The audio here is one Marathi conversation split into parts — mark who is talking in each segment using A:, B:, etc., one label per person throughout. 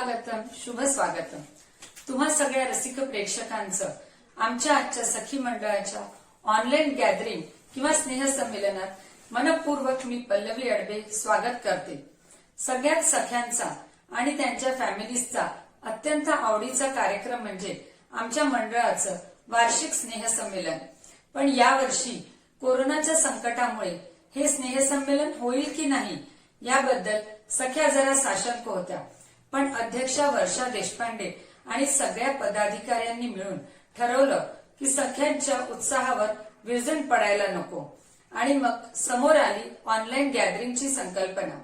A: सुस्वागतम, शुभ स्वागतम. तुम्हा सगळ्या रसिक प्रेक्षकांचं आमच्या आजच्या सखी मंडळाच्या ऑनलाईन गॅदरिंग किंवा स्नेहसंमेलनात मनपूर्वक मी पल्लवी अडबे स्वागत करते. सगळ्यात सख्यांचा आणि त्यांच्या फॅमिलीजचा अत्यंत आवडीचा कार्यक्रम म्हणजे आमच्या मंडळाचं वार्षिक स्नेहसंमेलन. पण यावर्षी कोरोनाच्या संकटामुळे हे स्नेहसंमेलन होईल की नाही याबद्दल सख्या जरा साशंक होत्या. पण अध्यक्षा वर्षा देशपांडे आणि सगळ्या पदाधिकाऱ्यांनी मिळून ठरवलं की सख्यांच्या उत्साहावर विरजण पडायला नको आणि मग समोर आली ऑनलाईन गॅदरिंगची संकल्पना.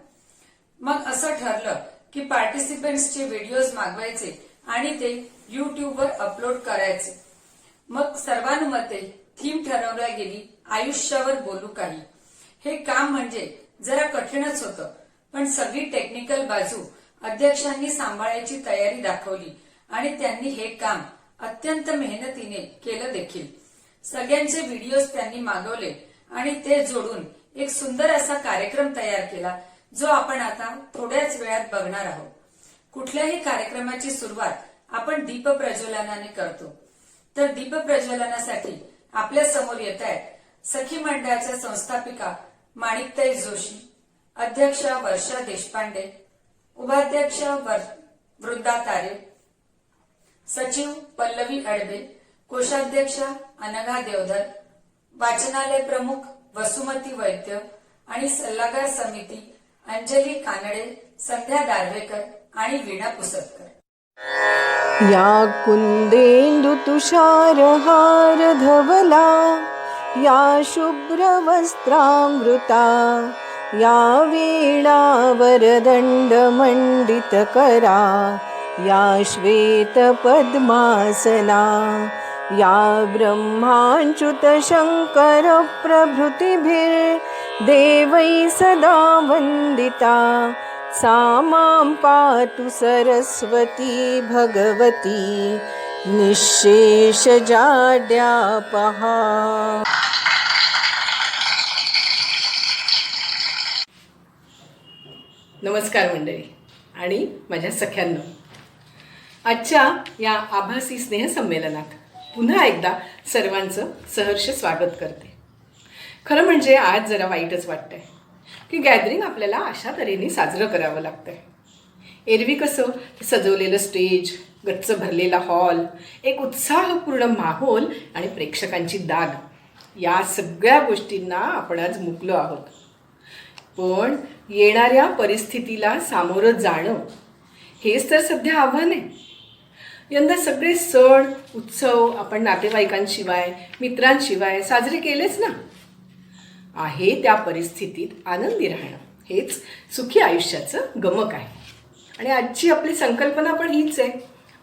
A: मग असं ठरलं की पार्टिसिपंट्सचे व्हिडिओज मागवायचे आणि ते युट्यूबवर अपलोड करायचे. मग सर्वानुमते थीम ठरवल्या गेली, आयुष्यावर बोलू काही. हे काम म्हणजे जरा कठीणच होतं, पण सगळी टेक्निकल बाजू अध्यक्षांनी सांभाळायची तयारी दाखवली आणि त्यांनी हे काम अत्यंत मेहनतीने केलं देखील. सगळ्यांचे व्हिडिओज त्यांनी मागवले आणि ते जोडून एक सुंदर असा कार्यक्रम तयार केला, जो आपण आता थोड्याच वेळात बघणार आहोत. कुठल्याही कार्यक्रमाची सुरुवात आपण दीपप्रज्वलनाने करतो. तर दीपप्रज्वलनासाठी आपल्या समोर येत आहेत सखी मंडळाच्या संस्थापिका माणिकताई जोशी, अध्यक्षा वर्षा देशपांडे, उपाध्यक्षा वृंदा तारे, सचिव पल्लवी अडबे, कोषाध्यक्षा अनघा देवधर, वाचनालय प्रमुख वसुमती वैद्य आणि सल्लागार समिती अंजली कानडे, संध्या दार्वेकर आणि वीणा पुसतकर.
B: या कुंदेन्दु तुषारहार धवला, या शुभ्रवस्त्रामृता, या वीणावरदण्डमण्डितकरा, या श्वेतपद्मासना, या ब्रह्माच्युतशङ्करप्रभृतिभिर्देवैः सदा वन्दिता, सा मां पातु सरस्वती भगवती निःशेषजाड्यापहा.
C: नमस्कार मंडळी आणि माझ्या सख्यांनो, आजच्या या आभासी स्नेहसंमेलनात पुन्हा एकदा सर्वांचं सहर्ष स्वागत करते. खरं म्हणजे आज जरा वाईटच वाटतंय की गॅदरिंग आपल्याला अशा तऱ्हेने साजरं करावं लागतंय. एरवी कसं सजवलेलं स्टेज, गच्च भरलेला हॉल, एक उत्साहपूर्ण माहोल आणि प्रेक्षकांची दाद, या सगळ्या गोष्टींना आपण आज मुकलो आहोत. पण येणाऱ्या परिस्थितीला सामोरं जाणं हेच तर सध्या आव्हान आहे. यंदा सगळे सण उत्सव आपण नातेवाईकांशिवाय मित्रांशिवाय साजरे केलेच ना. आहे त्या परिस्थितीत आनंदी राहणं हेच सुखी आयुष्याचं गमक आहे. आणि आजची आपली संकल्पना पण हीच आहे,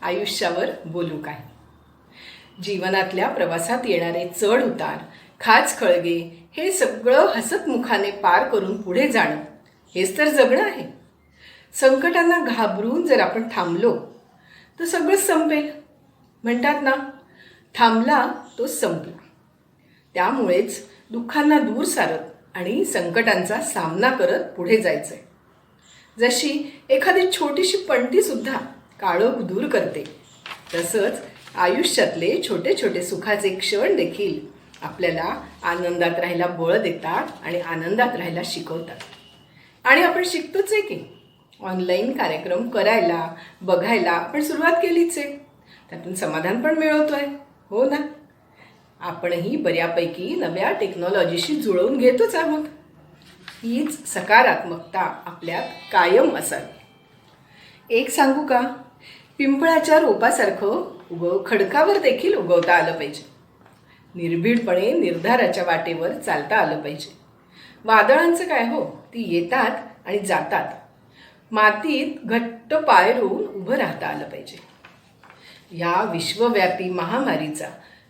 C: आयुष्यावर बोलू काय. जीवनातल्या प्रवासात येणारे चढ उतार, खाच खळगे हे सगळं हसतमुखाने पार करून पुढे जाणं हेच तर जगणं आहे. संकटांना घाबरून जर आपण थांबलो तर सगळंच संपेल. म्हणतात ना, थांबला तो संपला. त्यामुळेच दुःखांना दूर सारत आणि संकटांचा सामना करत पुढे जायचंय. जशी एखादी छोटीशी पणतीसुद्धा काळोख दूर करते, तसंच आयुष्यातले छोटे छोटे सुखाचे क्षण देखील आपल्याला आनंदात राहायला बळ देतात आणि आनंदात राहायला शिकवतात. आणि आपण शिकतोच आहे की ऑनलाईन कार्यक्रम करायला, बघायला आपण सुरुवात केलीच आहे. त्यातून समाधान पण मिळवतो आहे, हो ना. आपणही बऱ्यापैकी नव्या टेक्नॉलॉजीशी जुळवून घेतोच आहोत. हीच सकारात्मकता आपल्यात कायम असावी. एक सांगू का, पिंपळाच्या रोपासारखं खडकावर देखील उगवता आलं पाहिजे. निर्भीडपणे निर्धाराच्या वाटेवर चालता आलं पाहिजे. वादळांचं काय हो, ती येतात आणि जातात. मातीत घट्ट पाय रोवून उभं राहता आलं पाहिजे. या विश्वव्यापी महामारीचा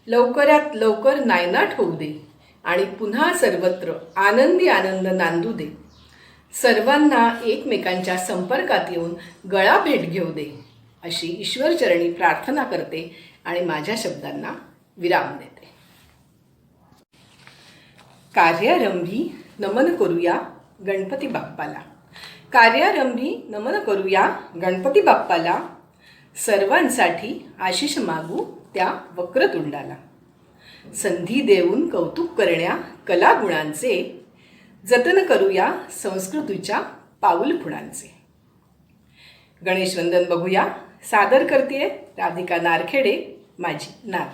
C: लवकरात लवकर नायनाट होऊ दे आणि पुन्हा सर्वत्र आनंदी आनंद नांदू दे. सर्वांना एकमेकांच्या संपर्कात येऊन गळा भेट घेऊ दे, अशी ईश्वरचरणी प्रार्थना करते आणि माझ्या शब्दांना विराम देते. कार्यारंभी नमन करूया गणपती बाप्पाला. कार्यारंभी नमन करूया गणपती बाप्पाला, सर्वांसाठी आशिष मागू त्या वक्रतुंडाला. संधी देऊन कौतुक करण्या कलागुणांचे, जतन करूया संस्कृतीच्या पाऊल खुणांचे. गणेश वंदन बघूया. सादर करतेय राधिका नारखेडे, माझी नात.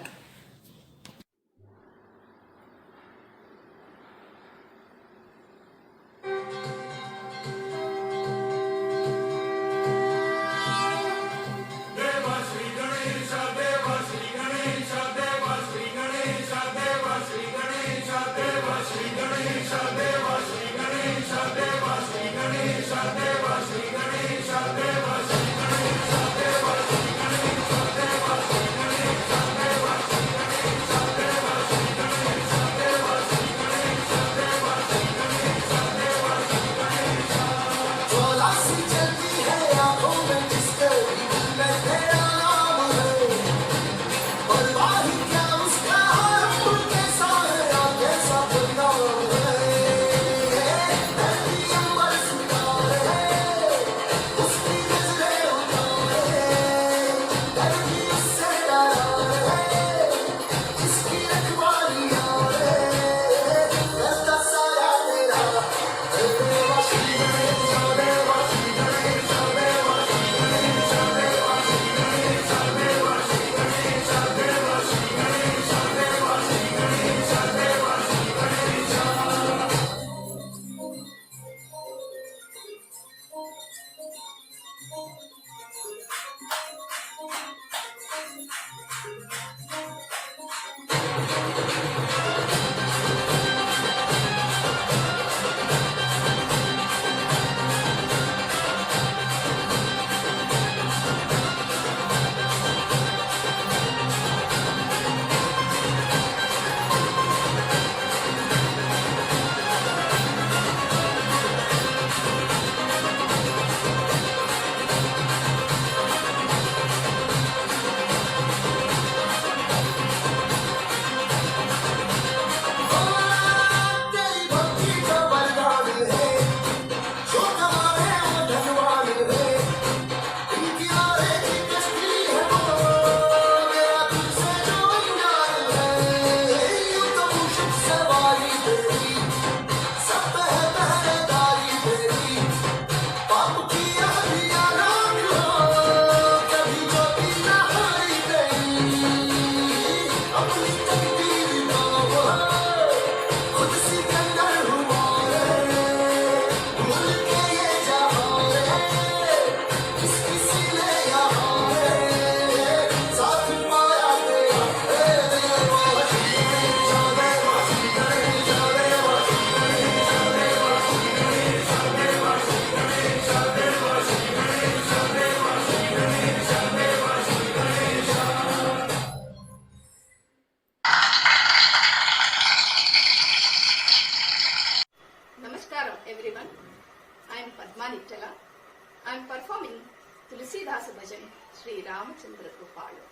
D: Namaskaram everyone. I am Padma Nittala. I am performing Tulsidas Bhajan Sri Ramachandra Krupala.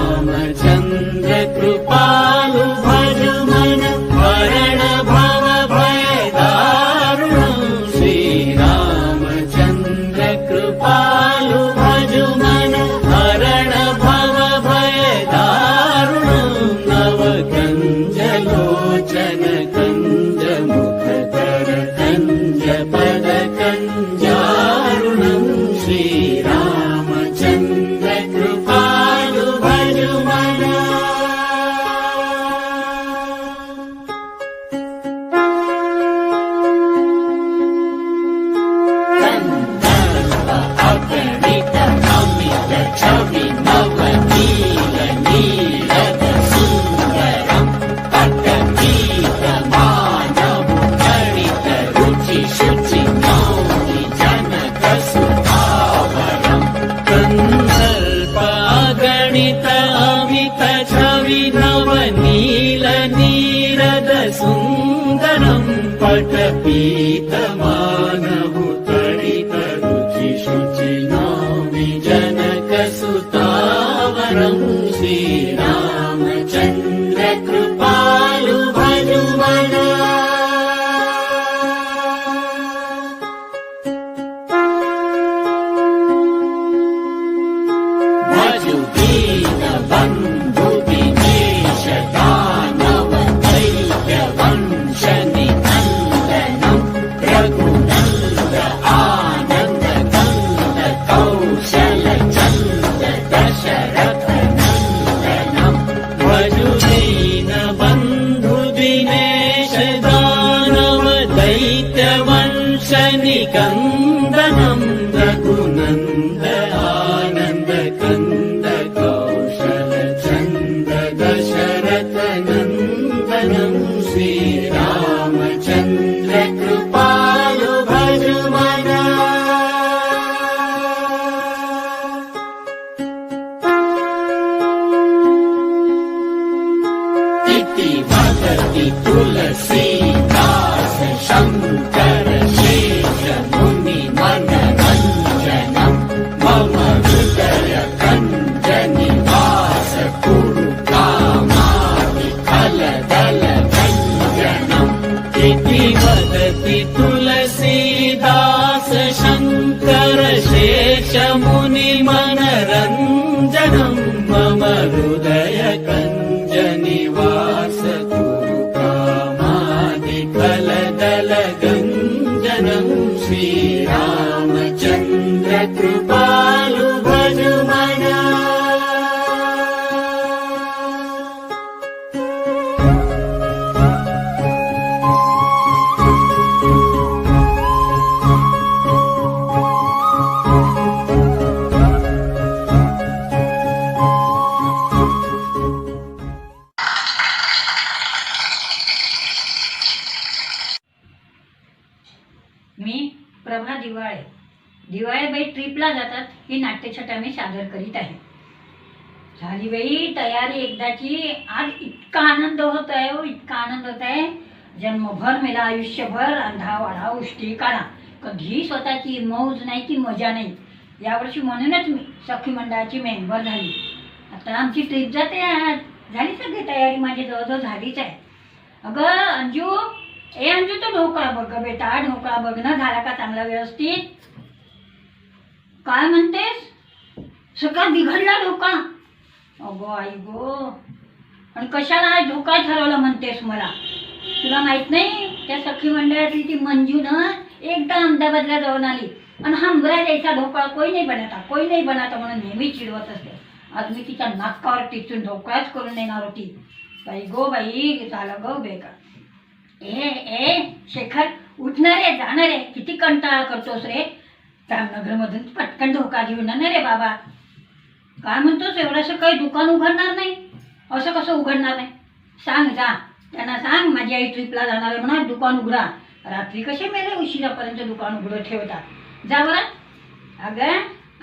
E: Shri Ramchandra कृपालु भज मन हरण भव भय दारुणम् श्रीरामचन्द्र कृपालु भज मन हरण भव भय दारुणम् नव कञ्ज लोचन कञ्ज मुखकर कञ्ज पद कञ्जारुणम् श्रीरामचन्द्र कृपालु भज मन पटपीतमानहु तडितरुचि शुचि नौमि जनकसुतावरं श्रीरामचन्द्र कृपालु भजुमना भजु दीनबन्धु दिनेश दानव दैत्यवंश निकन्दनं रघुनन्द आनन्द कन्द कौशल चन्द दशरथ नन्दनं भजु दीनबन्धु दिनेश दानव दैत्यवंश निकन्दनं रघुनन्द आनन्द कन्द कौशल चन्द दशरथ नन्दनं श्रीरामचन्द्र कृपालु भजुमना इति वदति तुलसीदास शङ्कर शेष मुनि मनरञ्जनं मम हृदय कञ्ज निवास कुरु कामादि फलदल व्यञ्जनम् इति वदति तुलसीदास शङ्कर शेष मुनि मनरञ्जनं मम हृदय कञ्ज निवास कुरु कामादि फलदल गञ्जनं श्रीरामचन्द्र कृपालु भजुमना
F: मी प्रभा दिवाळे दिवाळीबाई ट्रिपला जातात ही नाट्यछटा मी सादर करीत आहे. झाली बाई तयारी एकदाची. आज इतका आनंद होत आहे हो, इतका आनंद होत आहे. जन्मभर मेला आयुष्यभर अंधा वाढा उष्टी काढा, कधी स्वतःची मौज नाही की मजा नाही. यावर्षी म्हणूनच मी सखी मंडळाची मेंबर झाली. आता आमची ट्रिप जाते आज. झाली सगळी तयारी माझी जवळजवळ झालीच आहे. अगं अंजू, ए अंजू तो ढोकळा बघ ग बेटा, ढोकळा बघ ना झाला का चांगला व्यवस्थित. काय म्हणतेस? सगळा बिघडला ढोकळा? अगो आई गो, आणि कशाला आज ढोकळा ठरवलं म्हणतेस मला? तुला माहित नाही त्या सखी मंडळातली ती मंजू ना एकदा अहमदाबादला जाऊन आली आणि हंबरा द्यायचा ढोकळा कोई नाही बनाता म्हणून नेहमी चिडवत असते. आज मी तिच्या नाकावर टिचून ढोकळाच करून येणार होती. बाई गो बाई, झालं गो बेकार. ए शेखर, उठणार रे, जाणार रे, किती कंटाळा करतोस रे. जामनगरमधून पटकन ढोका घेऊन ना रे बाबा. काय म्हणतोस, एवढंसं काही दुकान उघडणार नाही? असं कसं उघडणार नाही? सांग, जा त्यांना सांग माझी आई ट्रिपला जाणार आहे म्हणा, दुकान उघडा. रात्री कसे मेले उशिरापर्यंत दुकान उघडं ठेवतात. जा बरं. अगं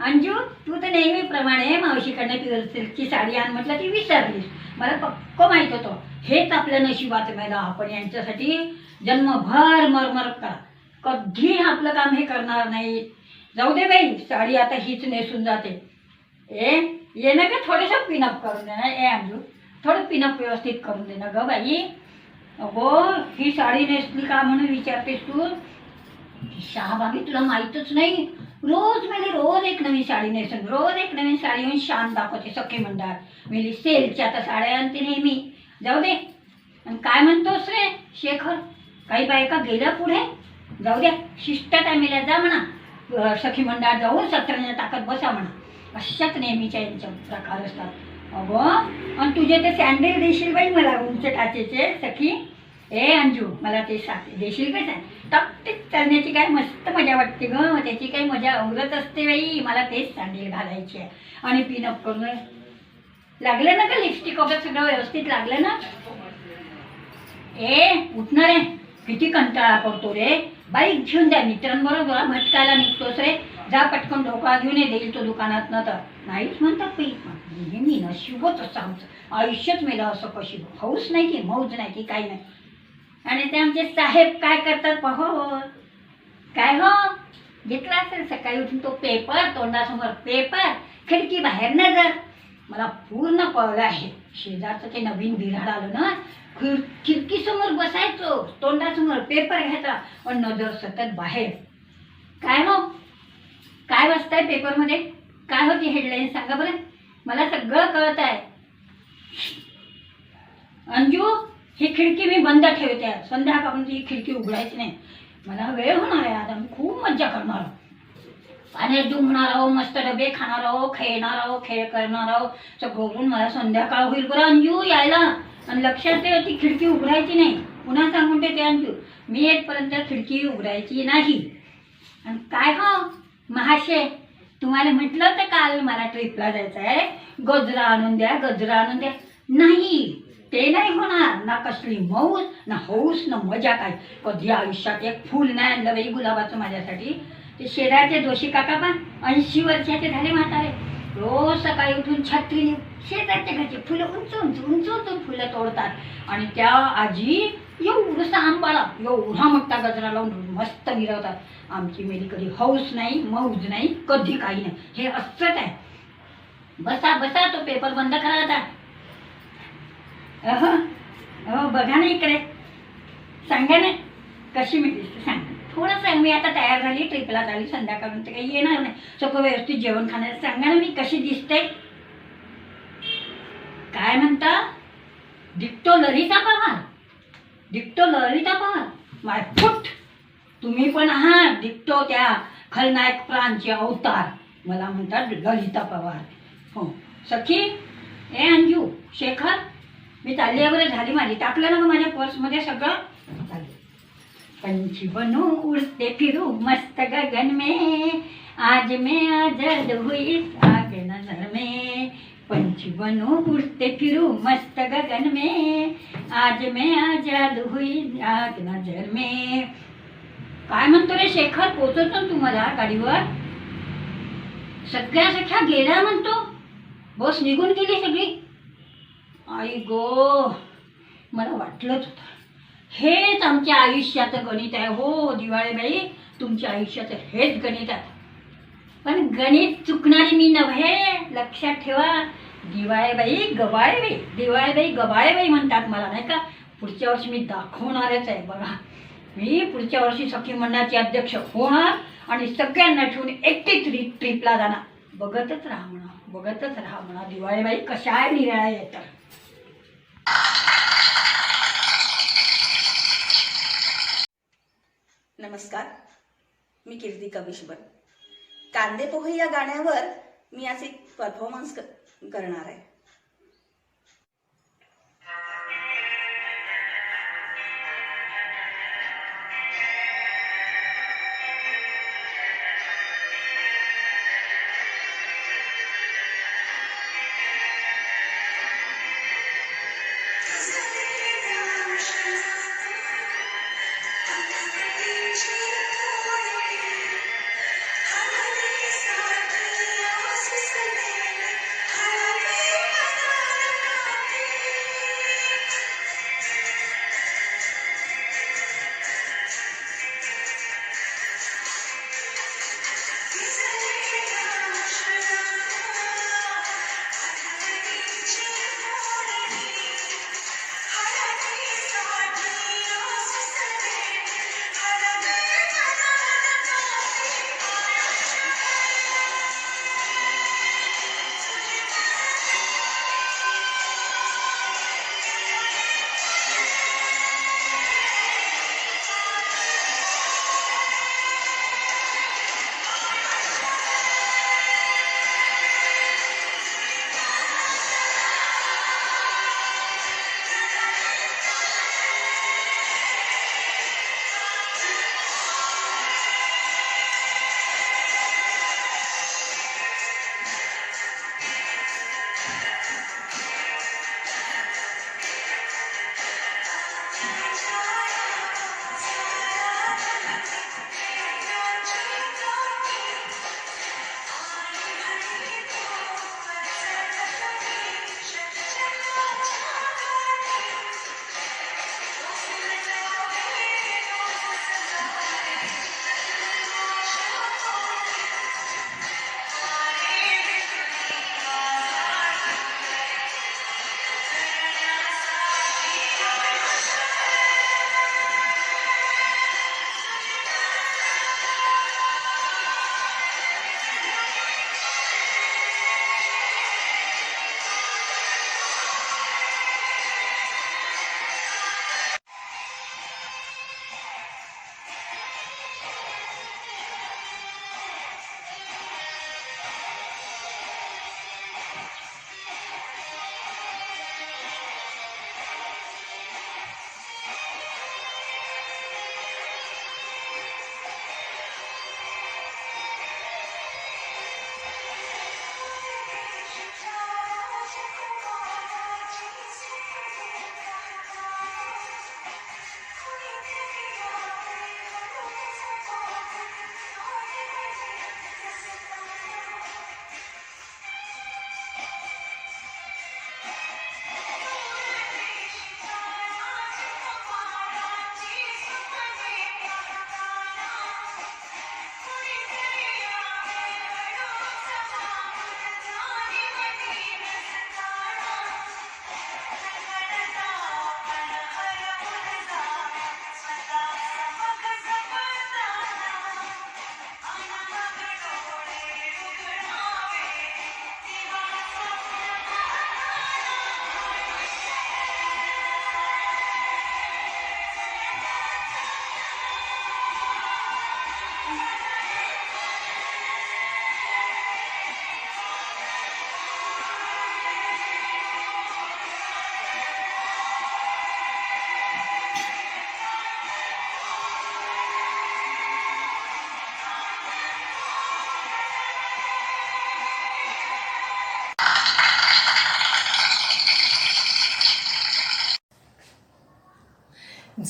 F: अंजू, तू तर नेहमीप्रमाणे मावशीकडनं प्युअर सिल्कची साडी आण म्हटलं ती विसरलीस. मला पक्क माहीत होतं हेच आपल्या नशिबात मेला. आपण यांच्यासाठी जन्मभर मरमर करा, कधी आपलं काम हे करणार नाही. जाऊ दे बाई, साडी आता हीच नेसून जाते. ये ना का थोडंसं पिनअप करून दे ना. ए अंजू, थोडं पिनअप व्यवस्थित करून दे ना ग बाई. अगो ही साडी नेसली का म्हणून विचारतेस तू? शहाबागी तुला माहीतच नाही. रोज एक नवीन साडी नेसून, रोज एक नवीन साडी येऊन शान दाखवते सखी मंडळात. मेली सेलच्या आता साड्या आणते नेहमी. जाऊ दे. आणि काय म्हणतोस रे शेखर, काही बायका गेल्या पुढे? जाऊ द्या, शिष्टता मेल्या. जा म्हणा सखी मंडळात जाऊन सत्रांना टाकत बसा म्हणा. अशाच नेहमीच्या यांच्या प्रकार असतात. अगो, आणि तुझे ते सँडल देशील बाई मला उंच टाचेचे सखी? ए अंजू, मला ते देशील का? टपटीप चालण्याची काय मस्त मजा वाटते ग, त्याची काही मजा उरत असते बाई. मला तेच सँडल घालायची आहे. आणि पिनअप करून लागलं ना का, लिपस्टिक वगैरे सगळं व्यवस्थित लागलं ना? ए उठणार आहे, किती कंटाळा करतो रे. बाईक घेऊन द्या, मित्रांबरोबर भटकायला निघतोस रे. जा पटकन ढोकळा घेऊन ये, देईल तो दुकानात न. तर नाहीच म्हणतात बाई. नेहमी नशीबच असं आमचं. आयुष्यच मेलं असं. कशी हौस नाही की मौज नाही की काही नाही. आणि ते आमचे साहेब काय करतात पहो. काय हो, घेतला असेल सकाळी उठून तो पेपर, तोंडासमोर पेपर, खिडकी बाहेर नजर. मला पूर्ण कळलं आहे. शेजारचं ते नवीन बिराड आलं ना, खिडकीसमोर बसायचो, तोंडासमोर पेपर घ्यायचा आणि नजर सतत बाहेर. काय हो, काय वाचताय पेपरमध्ये? काय होती हेडलाईन सांगा बरं. मला सगळं कळत आहे. अंजू, ही खिडकी मी बंद ठेवते. संध्याकाळपर्यंत ही खिडकी उघडायची नाही. मला वेळ होणार आहे. आता मी खूप मज्जा करणार आहो. पाण्यात डुंबणार आहो, मस्त डबे खाणार आहो, खेळणार आहो, खेळ करणार आहो. सगळं मला संध्याकाळ होईल बरं अंजू यायला. आणि लक्षात ठेव, ती खिडकी उघडायची नाही. पुन्हा सांगून ठेवते अंजू, मी येतपर्यंत खिडकी उघडायची नाही. आणि काय हो महाशय, तुम्हाला म्हटलं होतं काल मला ट्रिपला जायचं आहे, गजरा आणून द्या, गजरा आणून द्या. नाही, ते नाही होणार. ना कसली मौज, ना हौस, ना मजा. काय कधी आयुष्यात एक फूल नाही आणलं बाई गुलाबाचं माझ्यासाठी. ते शेजारचे जोशी काका पण 80 वर्षाचे झाले म्हातारे. रोज सकाळी उठून छत्रीने शेजारच्या घरचे फुलं उंच उंच उंच उंच फुलं तोडतात. आणि त्या आजी एवढंसं आंबाला एवढा मोठा गजरा लावून मस्त मिरवतात. आमची मेली कधी हौस नाही, मौज नाही, कधी काही नाही. हे असंच आहे. बसा बसा, तो पेपर बंद करा आता. अहो बघा ना इकडे, सांगा ना कशी मी दिसते सांगा. थोडं सांग. मी आता तयार झाली, ट्रिपला झाली, संध्याकाळपर्यंत काही येणार नाही. सगळं व्यवस्थित जेवण खाण्याचं सांगा ना, मी कशी दिसते. काय म्हणता? डिक्टो ललिता पवार, डिक्टो ललिता पवार. माय फुट, तुम्ही पण आहात डिक्टो त्या खलनायक प्रांचे अवतार. मला म्हणतात ललिता पवार. हो सखी, ए अंजू, शेखर, मी चालली वगैरे झाली माझी. टाकलं ना माझ्या पर्समध्ये सगळं. चालली. पंछी बनू उड़ते फिरू मस्त गगन में, आज मैं आजाद हुई आग नजर में. पंछी बनू उड़ते फिरू मस्त गगन में, आज मैं आजाद हुई आग नजर में. काय म्हणतो रे शेखर, पोचवतो ना तुम्हाला गाडीवर? सगळ्या सख्या गेल्या म्हणतो. बस निघून गेली सगळी. आई गो, मला वाटलंच होतं. हेच आमच्या आयुष्याचं गणित आहे हो दिवाळीबाई. तुमच्या आयुष्याचं हेच गणित आहे. पण गणित चुकणारी मी नव्हे, लक्षात ठेवा. दिवाळीबाई गबाळेबाई, दिवाळीबाई गबाळेबाई म्हणतात मला, नाही का. पुढच्या वर्षी मी दाखवणारच आहे बघा. मी पुढच्या वर्षी सखी मंडळाची अध्यक्ष होणार आणि सगळ्यांना ठेवून एकटीच ट्रिपला जाणार. बघतच राहा म्हणा, बघतच राहा म्हणा दिवाळीबाई कशा आहे निराळा येतात.
G: नमस्कार, मी कीर्ती कविशबर. कांदे पोहे या गाण्यावर मी आज एक परफॉर्मन्स करणार आहे.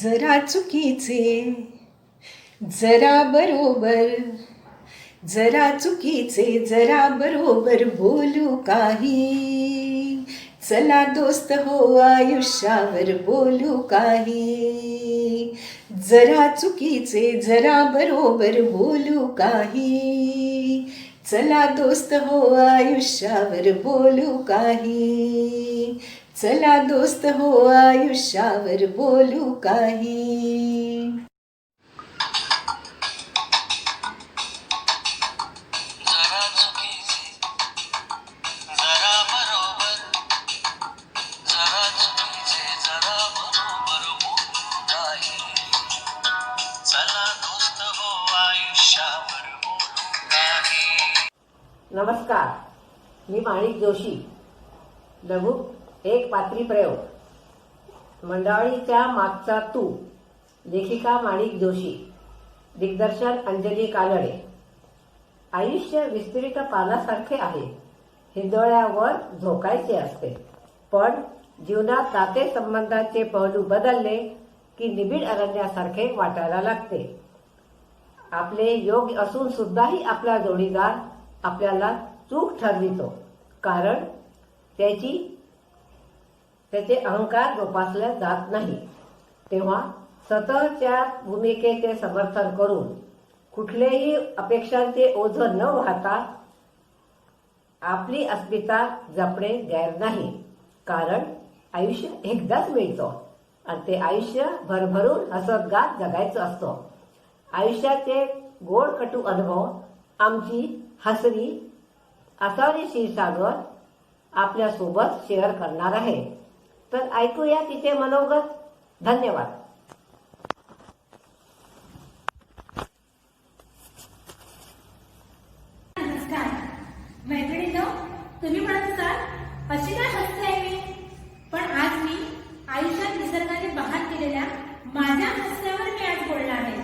B: जरा चुकीचे जरा बरोबर, जरा चुकीचे जरा बरोबर बोलू काही, चला दोस्त हो आयुष्यावर बोलू काही, जरा चुकीचे जरा बरोबर बोलू काही, चला दोस्त हो आयुष्यावर बोलू काही, चला दोस्त हो आयुष्यावर बोलू काही.
H: जरा चुकीचे जरा बरोबर, जरा चुकीचे जरा बरोबर बोलू काही, चला दोस्त हो आयुष्यावर बोलू काही.
I: नमस्कार, मी माणिक जोशी. लघु एक पात्री प्रयोग. मंडाळीच्या मागचा तू. लेखिका माणिक जोशी. दिग्दर्शन अंजली कालडे. आयुष्य विस्तृत पानासारखे आहे. हिंदोळ्यावर झोकायचे असते, पण जीवनात नाते संबंधाचे पहलू बदलले की निबिड अरण्यासारखे वाटायला लागते. आपले योग असून सुद्धाही आपला जोडीदार आपल्याला चूक ठरवितो, कारण त्याचे अहंकार जोपासले जात नाही. तेव्हा स्वतःच्या भूमिकेचे समर्थन करून कुठलेही अपेक्षांचे ओझं न वाहता आपली अस्मिता जपणे गैर नाही. कारण आयुष्य एकदाच मिळतो आणि ते आयुष्य भरभरून हसत गात जगायचं असतं. आयुष्याचे गोड कटू अनुभव आमची हसरी आसारी क्षीरसागर आपल्यासोबत शेअर करणार आहे. तर ऐकूया तिचे मनोगत. धन्यवाद.
F: नमस्कार मैत्रिणींनो, तुम्ही म्हणत असाल अशी काय हसते मी, पण आज मी आयुष्यात निसर्गाने बहार केलेल्या माझ्या हास्यावर मी आज बोलणार आहे.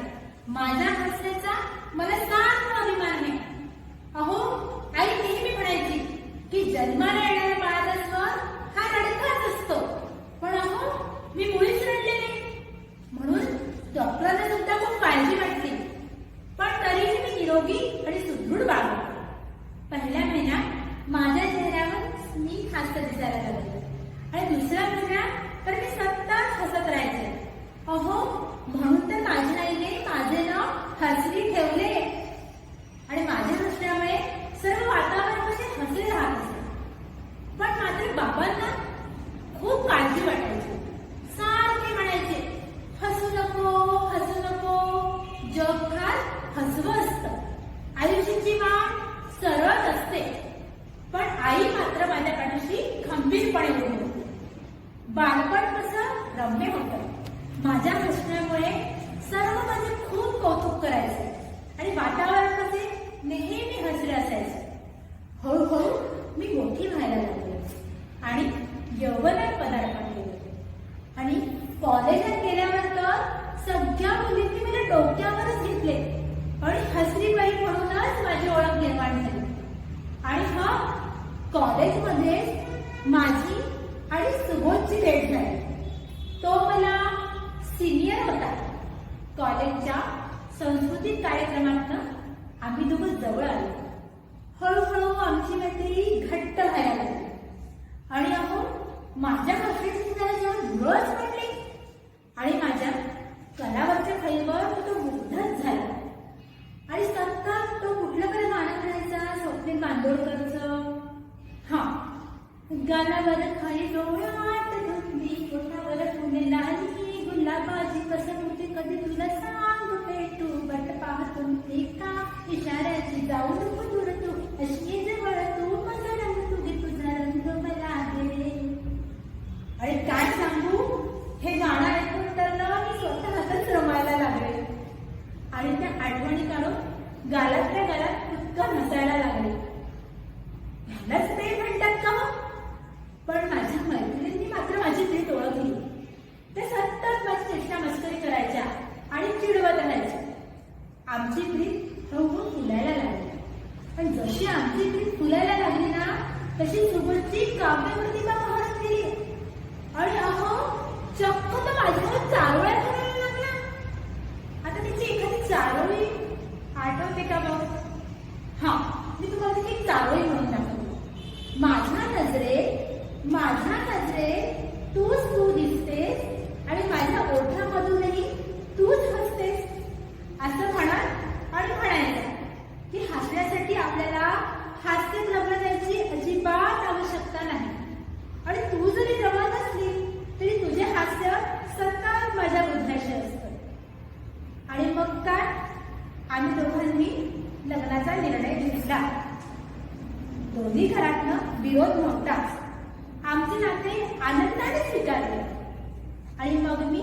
F: माझ्या हास्याचा मला सार्थ अभिमान आहे. अहो, आई नेहमी म्हणायची की जन्माला येणाऱ्या बाळाचा स्वर हा रडकाच असतो, पण अहो मी मुळीच रडले नाही. म्हणून डॉक्टरांना सुद्धा खूप काळजी वाटली, पण तरीही मी निरोगी आणि सुदृढ बाळगले. पहिल्या महिन्यात माझ्या चेहऱ्यावर स्मित हास्य दिसायला लागलं आणि दुसऱ्या महिन्यात तर मी सतत हसत राहायचे. अहो, म्हणून तर माझ्या आईने माझे नाव हसरी ठेवले आणि माझ्या हसण्यामुळे सर्व वातावरण कसे हसले राहत असे. पण मात्र बाबांना खूप काळजी वाटायची. सारखे म्हणायचे, हसू नको हसू नको, जग फार हसवं असतं, आयुष्याची वाट सरळ असते. पण आई मात्र माझ्या पाठीशी खंबीरपणे उभी होती. बालपण कसं रम्य होतं. माझ्या हसण्यामुळे सर्व माझे खूप कौतुक करायचे आणि वातावरण कसे नेहमी हसरे असायचे. हळूहळू मी मोठी व्हायला लागले आणि यौवनात पदार्पण केले आणि कॉलेजात गेल्यावर तर सगळ्या मुलींनी मला डोक्यावरच घेतले आणि हसरी बाई म्हणूनच माझी ओळख निर्माण झाली. आणि हा कॉलेजमध्ये माझी आणि सुबोधची भेट झाली. तो मला सिनियर होता. कॉलेजच्या सांस्कृतिक कार्यक्रमातनं आम्ही दोघं जवळ आलो. हळूहळू आमची मैत्री घट्ट व्हायला लागली आणि अहो, माझ्या हसण्याची त्याला जेव्हा धुळच पडली आणि माझ्या कलावरच्या फैलीवर तो मुग्धच झाला आणि सतत तो कुठलं गाणं म्हणायचा, स्वप्नील बांदोडकरचं. हा, गाण्यावर खाली डोळ्यात धुंदी, पोटावर फुले लाली, गुलाबाची कसं होते कधी तुला सांग भेटू, बट पाहतून ते का इशाऱ्याची जाऊ नको दूर तू, अशी जवळ तू माझा रंग तुझे तुझा रंग मला दे. आणि काय सांगू, हे गाणं ऐकून तर ना मी स्वतःच रमायला लागले आणि त्या आठवणी काढून गालातल्या गालात उत्कट हसायला लागले. ह्यालाच प्रेम म्हणतात का? पण माझ्या मैत्रिणींनी मात्र माझी प्रीत ओळखली. ते सतत माझी चेष्टा मस्करी करायच्या आणि चिडवत राहायच्या. आमची प्रीत हळूहळू फुलायला लागली. पण जशी आमची प्रीत फुलायला लागली ना, तशी सुबोधची काव्यप्रतिभा बहरत गेली आणि अहो, चक्क तर माझ्यावर चारोळ्या करायला
J: माझ्या नजरेत तूच तू दिसतेस आणि माझ्या ओठामधूनही तूच हसतेस असं म्हणत आणि म्हणायचं की हसण्यासाठी आपल्याला हास्य जमलं द्यायची अजिबात आवश्यकता नाही. आणि तू जरी जमत असली तरी तुझे हास्य सतत माझ्या बुद्ध्याशी असतं. आणि मग काय, आम्ही दोघांनी लग्नाचा निर्णय घेतला. दोन्ही घरातनं विरोध नव्हताच. आमचे नाते आनंदाने स्वीकारले. आणि मग मी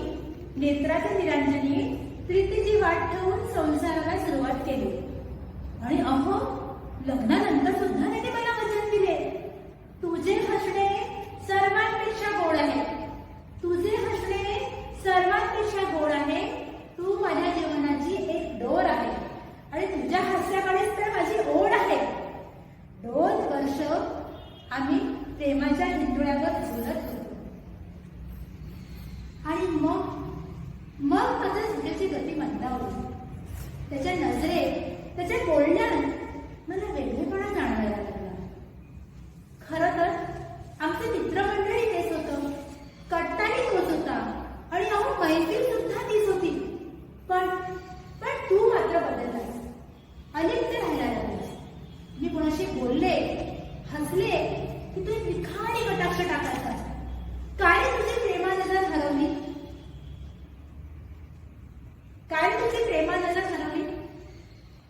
J: नेत्राच्या निरांजनी प्रीतीची वाट ठेवून संसाराला सुरुवात केली. आणि अहो, लग्नानंतर सुद्धा त्याने मला वचन दिले, तुझे हसणे सर्वांपेक्षा गोड आहे, तुझे हसणे सर्वांपेक्षा गोड आहे, तू माझ्या जीवनाची एक डोर आहे आणि तुझ्या हास्याकडेच तर माझी ओढ आहे. 2 वर्ष आम्ही प्रेमाच्या हिंदुळ्यावर झुलत होतो. आणि मग माझ्या सुखेची गती मंदावली. त्याच्या नजरेत, त्याच्या बोलण्यात मला वेगळेपणा जाणवायला लागला. खरं तर आमचे मित्रमंडळी तेच होतं, कट्टाही तोच होता आणि अहो मैत्रीण सुद्धा तीच होती. पण तू मात्र बदललास, अलिप्त राहायला लागलास. मी कोणाशी बोलले, हसले की तू निखाणी कटाक्ष टाकायचा. काय तुझी प्रेमा नजर हरवली, काय तुझी प्रेमा नजर हरवली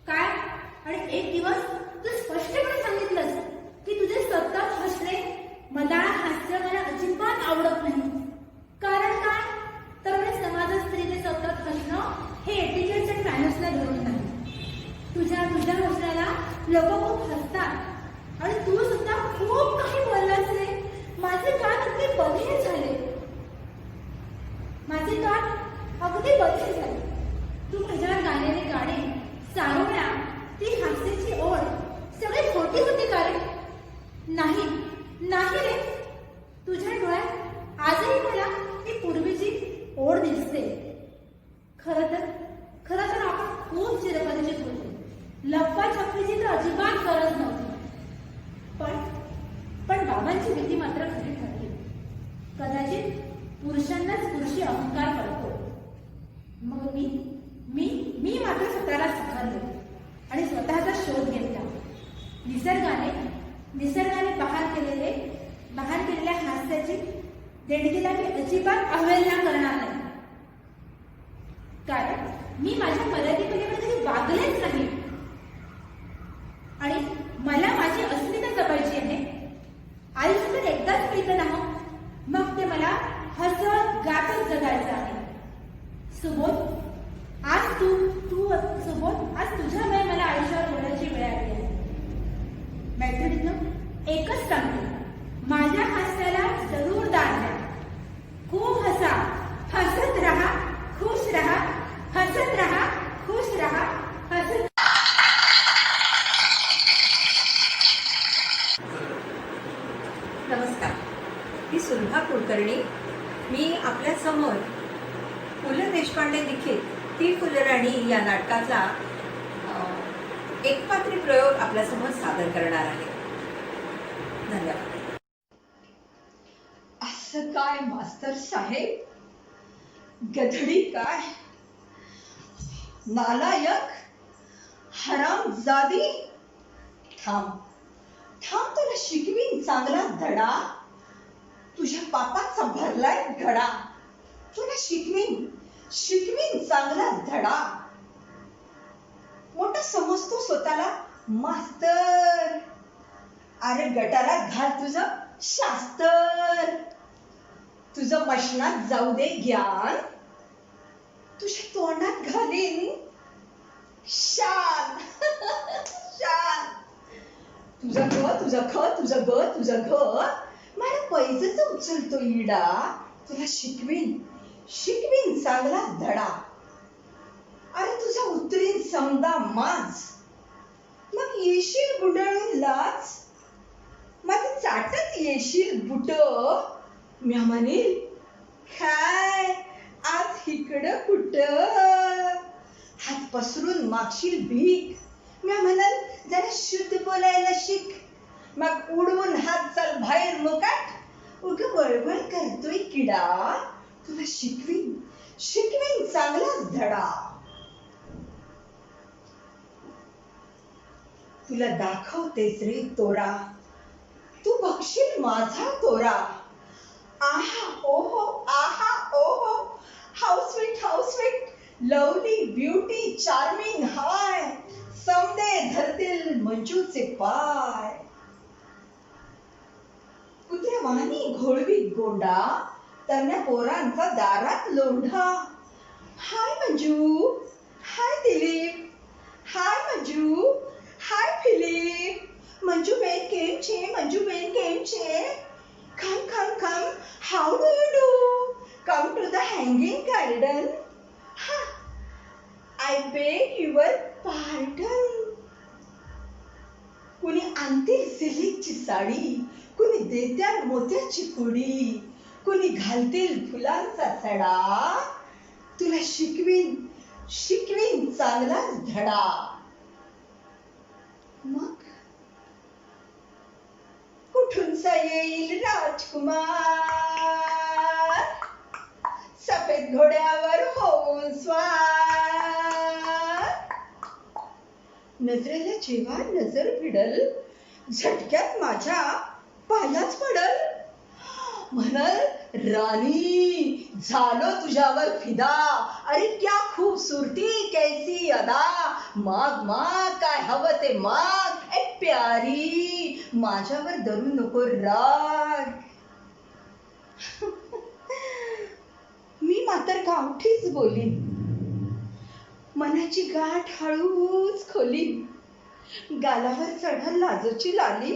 J: काय. आणि एक दिवस तू स्पष्टपणे सांगितलंस की तुझे सतत हसणे, मदाळ हास्य मला अजिबात आवडत नाही. कारण काय, तर मी समाजात स्त्रीने सतत हसणं हे एटिकेटच्या मॅनर्सला धरून नाही. तुझ्या हसण्याला लोक खूप हसतात आणि तू सुद्धा खूप काही बोललास रे. माझे कान अगदी बधीर झाले, माझे कान अगदी बधीर झाले. तू माझ्यावर गालेले गाणे, चारोळ्या, ती हास्याची ओढ सगळी खोटी होती का रे? नाही रे. तुझ्या डोळ्यात आजही मला ती पूर्वीची ओढ दिसते. खरं तर आपण खूप चिरपरिचित होतो. लप्पाछप्पीची तर अजिबात गरज नव्हती. पण बाबांची भीती मात्र खरी ठरली. कदाचित पुरुषांनाच पुरुषी अहंकार पडतो. मग मी मात्र स्वतःला साकारले आणि स्वतःचा शोध घेतला. निसर्गाने बहार केलेल्या हास्याची देणगीला मी अजिबात अवहेलना करणार नाही. कारण मी माझ्या मर्यादेपलीकडे कधी वागलेच नाही. आणि मला माझी अस्मिता जपायची आहे. आयुष्य तर एकदाच मिळतं ना, मग ते मला हसत गातच जगायचं आहे. सुबोध, आज तुझ्यामुळे मला आयुष्यावर बोलायची वेळ आली आहे. मैत्रिणींनो, एकच सांगते, माझ्या हास्याला जरूर दाद द्या. खूप हसा, हसत राहा, खुश राहा, हसत राहा, खुश राहा, हसत.
K: नमस्कार, मी सुलभा कुलकर्णी. मी आपल्या समोर पु ल देशपांडे लिखित ती फुलराणी या नाटकाचा एकपात्री प्रयोग आपल्यासमोर सादर करणार आहे. धन्यवाद.
L: असं काय मास्तर साहेब, गधडी काय, नालायक, हरामजादी. थांब तुला शिकवीन चांगला धडा. तुझ्या पापाचा भरलाय घडा. तुला शिकवीन चांगला धडा. मोठा समजतो स्वतःला मास्तर. अरे गटारात घाल तुझं शास्त्र. तुझं मशनात जाऊ दे ज्ञान. तुझ्या तोंडात घालीन शान. तुझं घ मला पैजच उचलतो इडा. तुला शिकवीन चांगला धडा. अरे तुझा उतरीन समदा माज. मग येशील गुंडाळून लाच. मग चाटत येशील बुट. म्या म्हणेल काय आज इकडं कुठं. हात पसरून मागशील भीक. म्या म्हणाल जरा शुद्ध बोलायला शिक. मग उडवून हात चाल बाहेर मुकाट. उग वळवळ करतोय किडा, तुला शिकवीन शिकवीन चांगलाच धडा. तुला दाखवतेच रे तोरा, तू बघशील माझा तोरा. आहा ओहो आहा ओहो, how sweet lovely beauty charming hi, समदे धरतील मंजूचे पाय. कुत्र्यावानी घोळवी गोंडा, तरण्या पोरांचा दारात लोंढा. Hi Manju, hi Dilip, hi Manju, hi Philip. Manju बेन केम छे, मंजू बेन केम छे. Come, how do you do? Come to the hanging garden. Ha, I beg your pardon. कुणी आणतील सिल्कची साडी, कुणी देत्याल मोत्याची कुडी, कुणी घालतील फुलांचा सडा. तुला शिकवीन चांगलाच धडा. मग कुठूनचा येईल राजकुमार, सफेद घोड्यावर होऊन स्वार. नजरेला जेव्हा नजर भिडल, झटक्यात माझ्या पायाच पडल. म्हणल राणी झालो तुझ्यावर फिदा, अरे क्या खूबसूरती कैसी अदा. माग काय हवं ते माग, ए प्यारी माझ्यावर धरू नको राग. मी मात्र गावठीच बोलीन, मनाची गाठ हळूच खोलीन. गालावर चढल लाजूची लाली,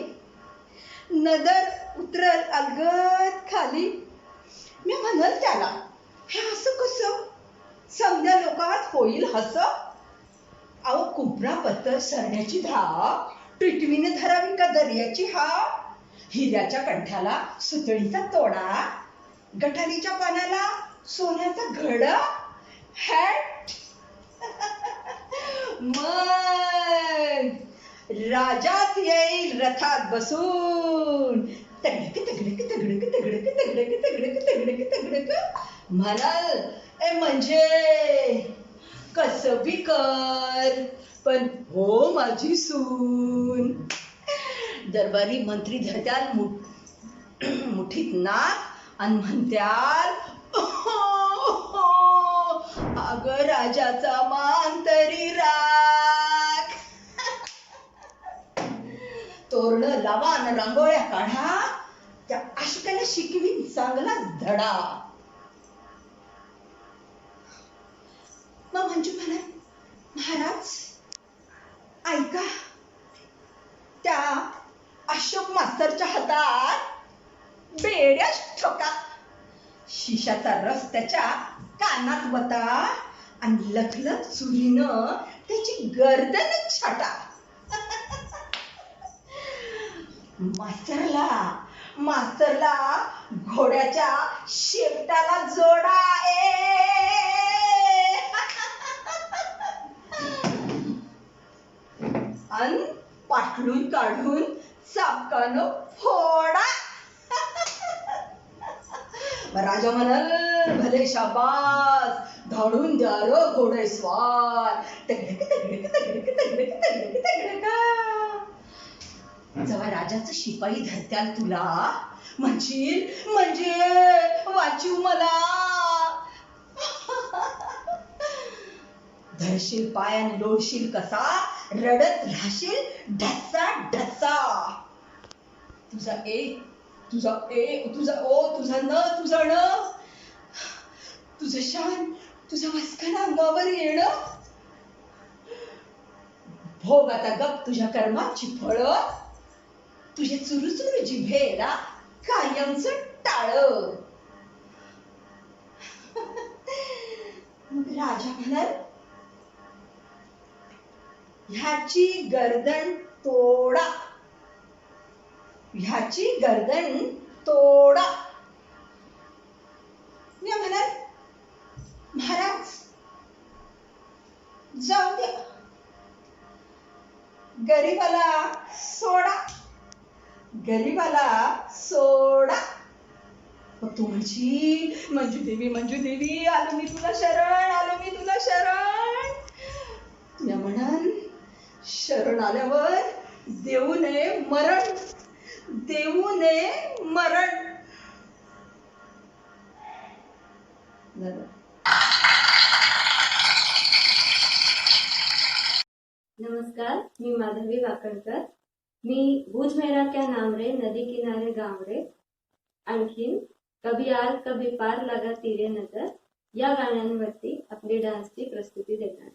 L: नजर उतरल अलगद खाली. मी म्हणल त्याला, हे असं कसं, समद्या लोकात होईल हस. अहो कुपरा पत्तर सरण्याची धाव, टिटवीने धरावी का दर्याची हाव. हिऱ्याच्या कंठ्याला सुतळीचा तोडा, गटारीच्या पानाला सोन्याचा घडा. हॅट मग राजाच येईल रथात बसून, तगडक तगडक तगडक तगडक तगडक तगडक तगडक तगडक म्हणाल, ए म्हणजे कसं बी कर, पण हो माझी सून. दरबारी मंत्री धरत्याल मुठीत नाक आणि म्हणत्याल, अगं राजाचा मान तरी राख. तोरण लावा आणि रांगोळ्या काढा, त्या आशिकाला शिकवीन चांगला धडा. मग मंजू म्हणा, महाराज ऐका, त्या अशोक मास्तरच्या हातात बेड्याच ठोका. शिशाचा रस त्याच्या कानात वता आणि लखलख चुलीनं त्याची गर्दन छाटा. मास्तरला घोड्याच्या शेपटाला जोडा. अन पाठलून काढून चापकानं फोडा. राजा म्हणाल, भले शाबास, धाडून द्या र घोडे स्वार. तगडक तगडक तगडक तगडक तगडक तगडक. जेव्हा राजाचं शिपाई धरत्याल तुला, म्हणजे वाचू मला. धरशील पायान लोळशील कसा, रडत राहशील ढसा ढसा. तुझा तुझा ओ, तुझा न, तुझं शान, तुझं वस्कन अंगावर येणं. भोग आता गप तुझ्या कर्माची फळ, तुझ्या चुरुचुरू जिभेला कायमच टाळ. मग राजा म्हणाल, ह्याची गर्दन तोडा, ह्याची गर्दन तोडा. मी म्हणाल, महाराज जाऊ द्या, गरीबाला सोडा, गरीबाला सोडा. मग तू म्हणशी मंजू देवी आलो मी तुला शरण. मी म्हणान शरण आल्यावर देऊ नये मरण. झालं.
M: नमस्कार, मी माधवी वाकणकर. मी भुज मेरा क्या नाम रे, नदी किनारे गाव रे, आणखीन कभी आर कभी पार लगा तीरे नजर या गाण्यांवरती आपली डान्सची प्रस्तुती देणार.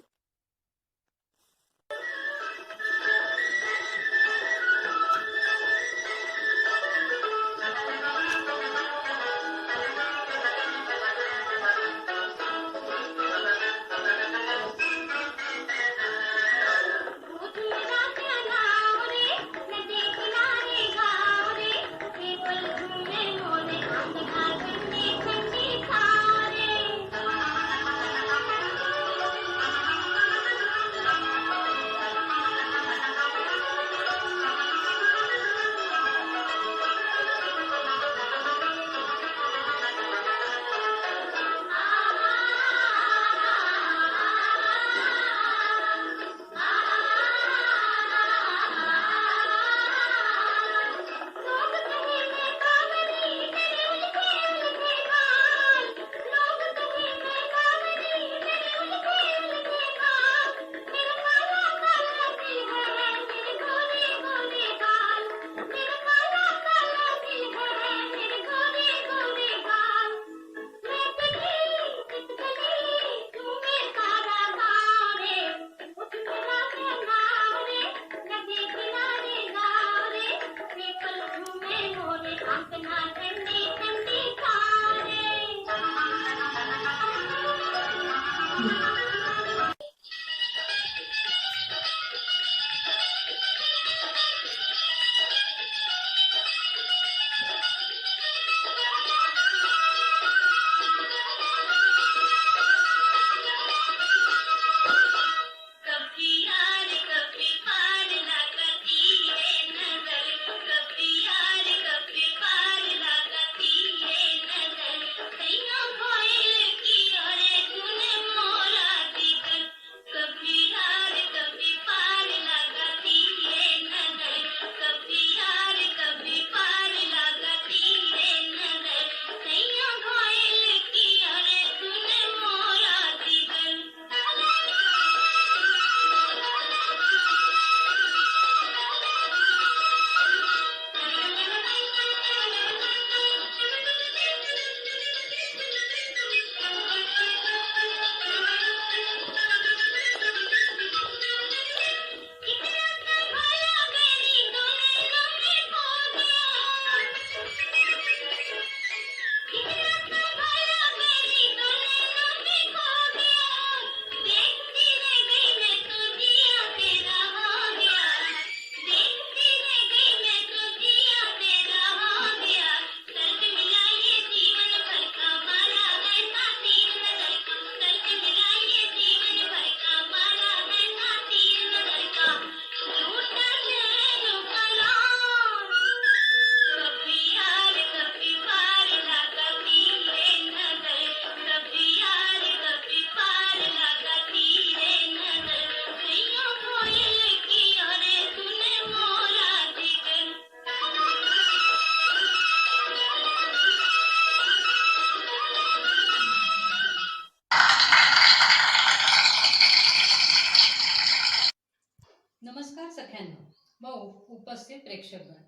A: नमस्कार सख्यांनो व उपस्थित प्रेक्षकगण.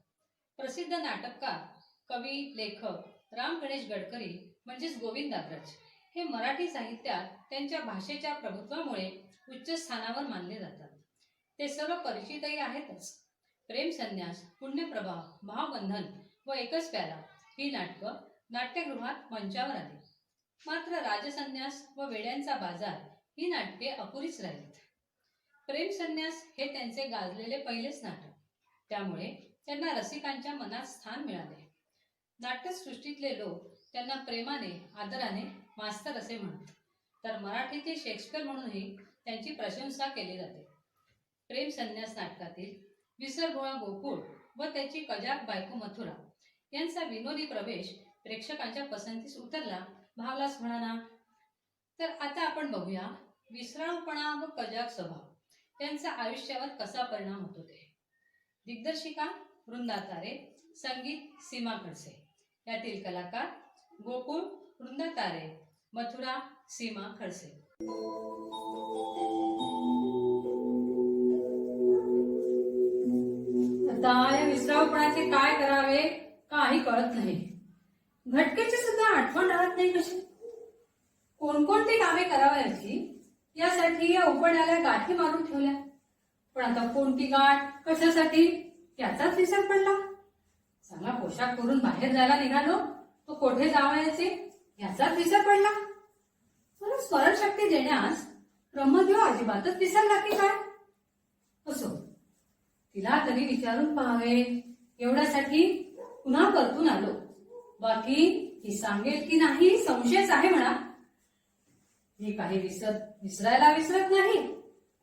A: प्रसिद्ध नाटककार, कवी, लेखक राम गणेश गडकरी म्हणजेच गोविंदाग्रज हे मराठी साहित्यात त्यांच्या भाषेच्या प्रभुत्वामुळे उच्च स्थानावर मानले जातात. ते सर्व परिचितही आहेतच. प्रेम संन्यास, पुण्यप्रभा, महाबंधन व एकच प्याला ही नाटकं नाट्यगृहात मंचावर आली. मात्र राजसन्यास व वेड्यांचा बाजार ही नाटके अपुरीच राहिलीत. प्रेम संन्यास हे त्यांचे गाजलेले पहिलेच नाटक, त्यामुळे त्यांना रसिकांच्या मनात स्थान मिळाले. नाट्यसृष्टीतले लोक त्यांना प्रेमाने, आदराने मास्तर असे म्हणत, तर मराठीतील शेक्सपियर म्हणूनही त्यांची प्रशंसा केली जाते. प्रेम संन्यास नाटकातील विसरभोळा गोकुळ व त्याची कजाक बायको मथुरा यांचा विनोदी प्रवेश
N: प्रेक्षकांच्या पसंतीस उतरला, भावलाच म्हणाला. तर आता आपण बघूया विसराळूपणा व कजाग स्वभाव यांचा आयुष्यावर कसा परिणाम होतो ते. दिग्दर्शिका वृंदा तारे, संगीत सीमा खडसे. यातील कलाकार गोकुळ वृंदा तारे, मथुरा सीमा खडसे. आता या विसराळूपणाचे काय करावे काही कळत नाही. घटकेची सुद्धा आठवण राहत नाही कशी. कोणकोणती कामे करावयाची यासाठी या उपण्याला गाठी मारून ठेवल्या. पण आता कोणती गाठ कशासाठी याचाच विसर पडला. चांगला पोशाख करून बाहेर जायला निघालो तो कोठे जावयाचे याचाच विसर पडला. मला स्मरणशक्ती देण्यास ब्रह्मदेव अजिबातच विसरला की काय. असो, तिला तरी विचारून पाहावे एवढ्यासाठी पुन्हा परतून आलो. बाकी ही सांगेल की नाही संशयच आहे म्हणा. मी काही विसरायला विसरत नाही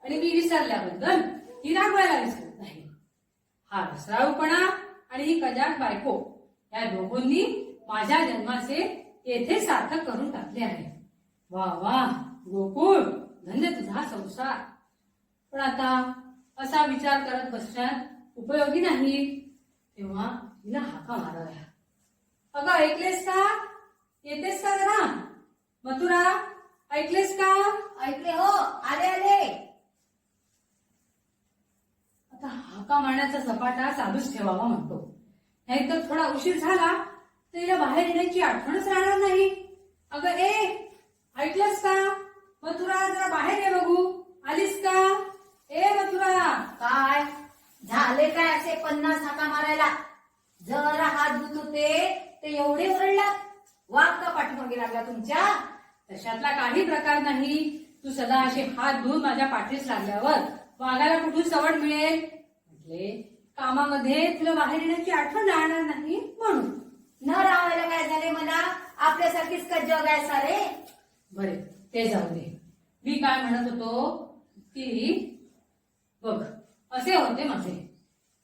N: आणि मी विसरल्याबद्दल ही रागवायला विसरत नाही. हा विसराळूपणा आणि ही कजाक बायको या दोघांनी माझ्या जन्माचे येथे सार्थक करून टाकले आहे. वा वा गोकुळ, धन्य तुझा संसार. पण आता असा विचार करत बसण्यात उपयोगी नाही. तेव्हा तिला हाका माराव्या. अगं ऐकलेस का? येतेस का जरा? मथुरा ऐकलेस का?
F: ऐकले हो, आले आले.
N: आता हाका मारण्याचा झपाटा चालूच ठेवावा म्हणतो. नाहीतर थोडा उशीर झाला तर तिला बाहेर येण्याची आठवणच राहणार नाही. अगं ऐकलंस का? मथुरा जरा बाहेर ये बघू. आलीस का? मथुरा.
F: काय झाले काय असे 50 हाका मारायला? जरा हात धुत होते ते एवढे ओरडला. वाघ का पाठीमागे लागला तुमच्या?
N: तशातला काही प्रकार नाही. तू सदा असे हात धुवून माझ्या पाठीस लागल्यावर वाघाला कुठून सवड मिळेल. म्हटले कामामध्ये तुला बाहेर येण्याची आठवण राहणार नाही म्हणून.
F: न राहायला काय झाले मला? आपल्यासारखीच का जग आहे सारे.
N: बरे ते जाऊ दे. मी काय म्हणत होतो की बघ असे होते माझे.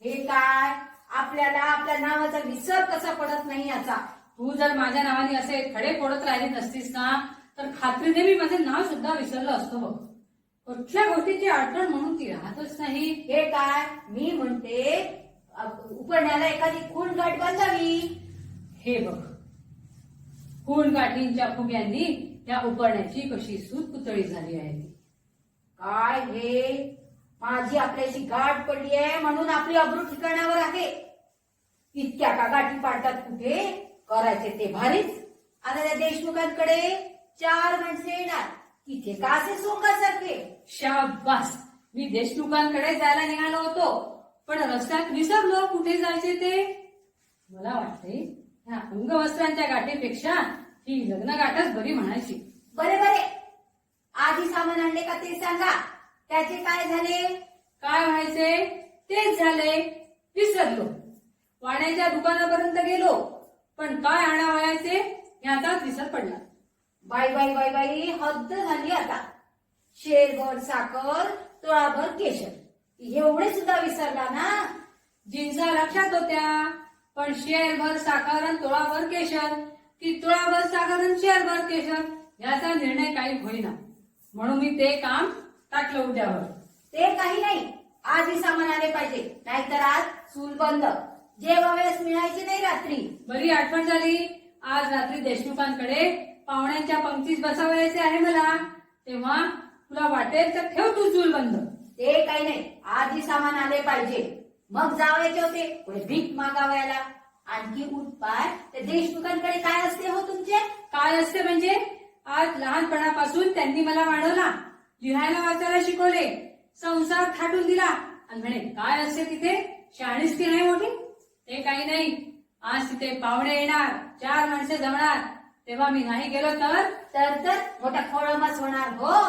F: हे काय आपल्याला आपल्या नावाचा विसर कसा पडत नाही याचा.
N: तू जर माझ्या नावाने असे खडे फोडत राहिली नसतीस ना तर खात्रीने मी माझे नाव सुद्धा विसरलं असतं बघ. कुठल्या गोष्टीची आठवण म्हणून ती राहतच नाही.
F: हे काय मी म्हणते उपण्याला एखादी खूण गाठ बांधावी.
N: हे बघ खूण गाठींच्या फुग्यांनी त्या उपरण्याची कशी सूत पुतळी झाली आहे.
F: काय हे माझी आपल्याशी गाठ पडली आहे म्हणून आपली अब्रू ठिकाणावर आहे. इतक्या का गाठी पाडतात कुठे? करायचे ते भारीच. आता त्या देशमुखांकडे 4 माणसे येणार. तिथे का असे सोंगासारखे?
N: शाबास. मी देशमुखांकडे जायला निघालो होतो पण रस्त्यात विसरलो कुठे जायचे ते. मला वाटते ह्या अंगवस्त्रांच्या गाठीपेक्षा ही लग्न गाठच बरी म्हणायची.
F: बरे बरे आधी सामान आणले का ते सांगा. त्याचे काय झाले?
N: काय व्हायचे तेच झाले. विसरलो. वाण्याच्या दुकानापर्यंत गेलो पण काय आणावयाचे याचाच विसर पडला.
F: बाई बाई बाई बाई हद्द झाली आता. शेरभर साखर, तोळाभर केशर एवढे सुद्धा विसरला ना.
N: जिन्सा लक्षात होत्या पण शेरभर साखर आणि तोळाभर केशर की तोळाभर साखर आणि शेरभर केशर याचा निर्णय काही होईना. म्हणून मी ते काम टाकलं उद्यावर.
F: ते काही नाही. आधी सामान आले पाहिजे नाहीतर आज चूल बंद. जेवावेस मिळायची नाही रात्री.
N: बरी आठवण झाली. आज रात्री देशमुखांकडे पाहुण्यांच्या पंक्तीस बसावायचे आहे मला. तेव्हा तुला वाटेल तर ठेव तू चूल बंद.
F: ते काही नाही. आधी सामान आले पाहिजे मग जावायचे होते पुढे भीक मागावायला. आणखी उठपाय ते देशमुखांकडे काय असते हो तुमचे?
N: काय असते म्हणजे आज लहानपणापासून त्यांनी मला वाढवला, लिहायला वाचायला शिकवले, संसार थाटून दिला आणि म्हणे काय असते तिथे शाळीच ती नाही मोठी. ते काही नाही. आज तिथे पाहुणे येणार, 4 माणसे जमणार. तेव्हा मी नाही गेलो
F: तर मोठा खोळंबाच होणार हो.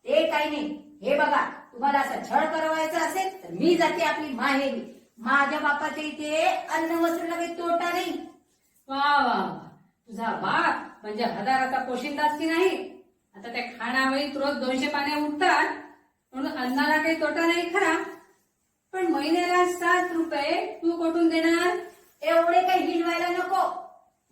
F: ते काही नाही. हे बघा तुम्हाला असं छळ करावायचा असेल तर मी जाते आपली माहेरी. माझ्या बापाच्या इथे अन्न वस्त्र काही तोटा नाही.
N: वा वा तुझा बाप म्हणजे हजाराचा पोशिंदाच की नाही. आता त्या खाणावळीत रोज 200 पाने उठतात म्हणून अन्नाला काही तोटा नाही खरा. पण महिन्याला 7 रुपये तू कुठून देणार?
F: एवढे काही हिलवायला नको.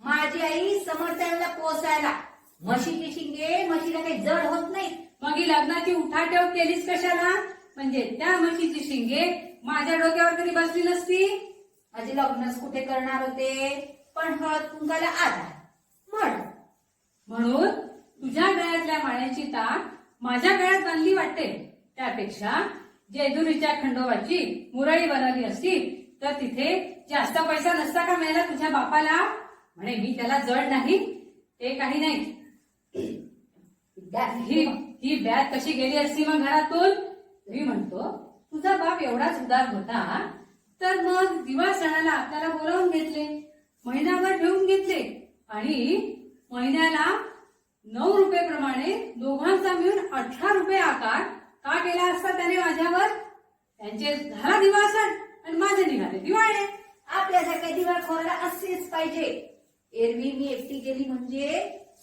F: माझी आई समर्थाला पोचायला. म्हशीची शिंगे म्हशीला काही जड होत नाही.
N: मग ही लग्नाची उठाठेव केलीच कशाला? म्हणजे त्या म्हशीची शिंगे माझ्या डोक्यावर कधी बसली नसती.
F: माझे लग्नच कुठे करणार होते, पण हळद कुंकाला आधार
N: म्हणून तुझ्या गळ्यातल्या माळ्याची ताक माझ्या गळ्यात बांधली वाटते. त्यापेक्षा जेजुरीच्या खंडोबाची मुरळी बनवली असती तर तिथे जास्त पैसा नसता का मिळाला तुझ्या बापाला? म्हणे मी त्याला जड नाही, ते काही नाही. ही बॅग कशी गेली असती मग घरातून? मी म्हणतो तुझा बाप एवढाच उदार होता तर मग दिवा सणाला आपल्याला बोलावून घेतले, महिनाभर ठेवून घेतले आणि महिन्याला 9 रुपये प्रमाणे दोघांचा मिळून 18 रुपये आकार का केला असता त्याने माझ्यावर? त्यांचे झाला दिवा सण आणि माझे निघाले दिवाळे.
F: आपल्यासारख्या दिवाळखोराला असेच पाहिजे. एरवी मी एकटी गेली म्हणजे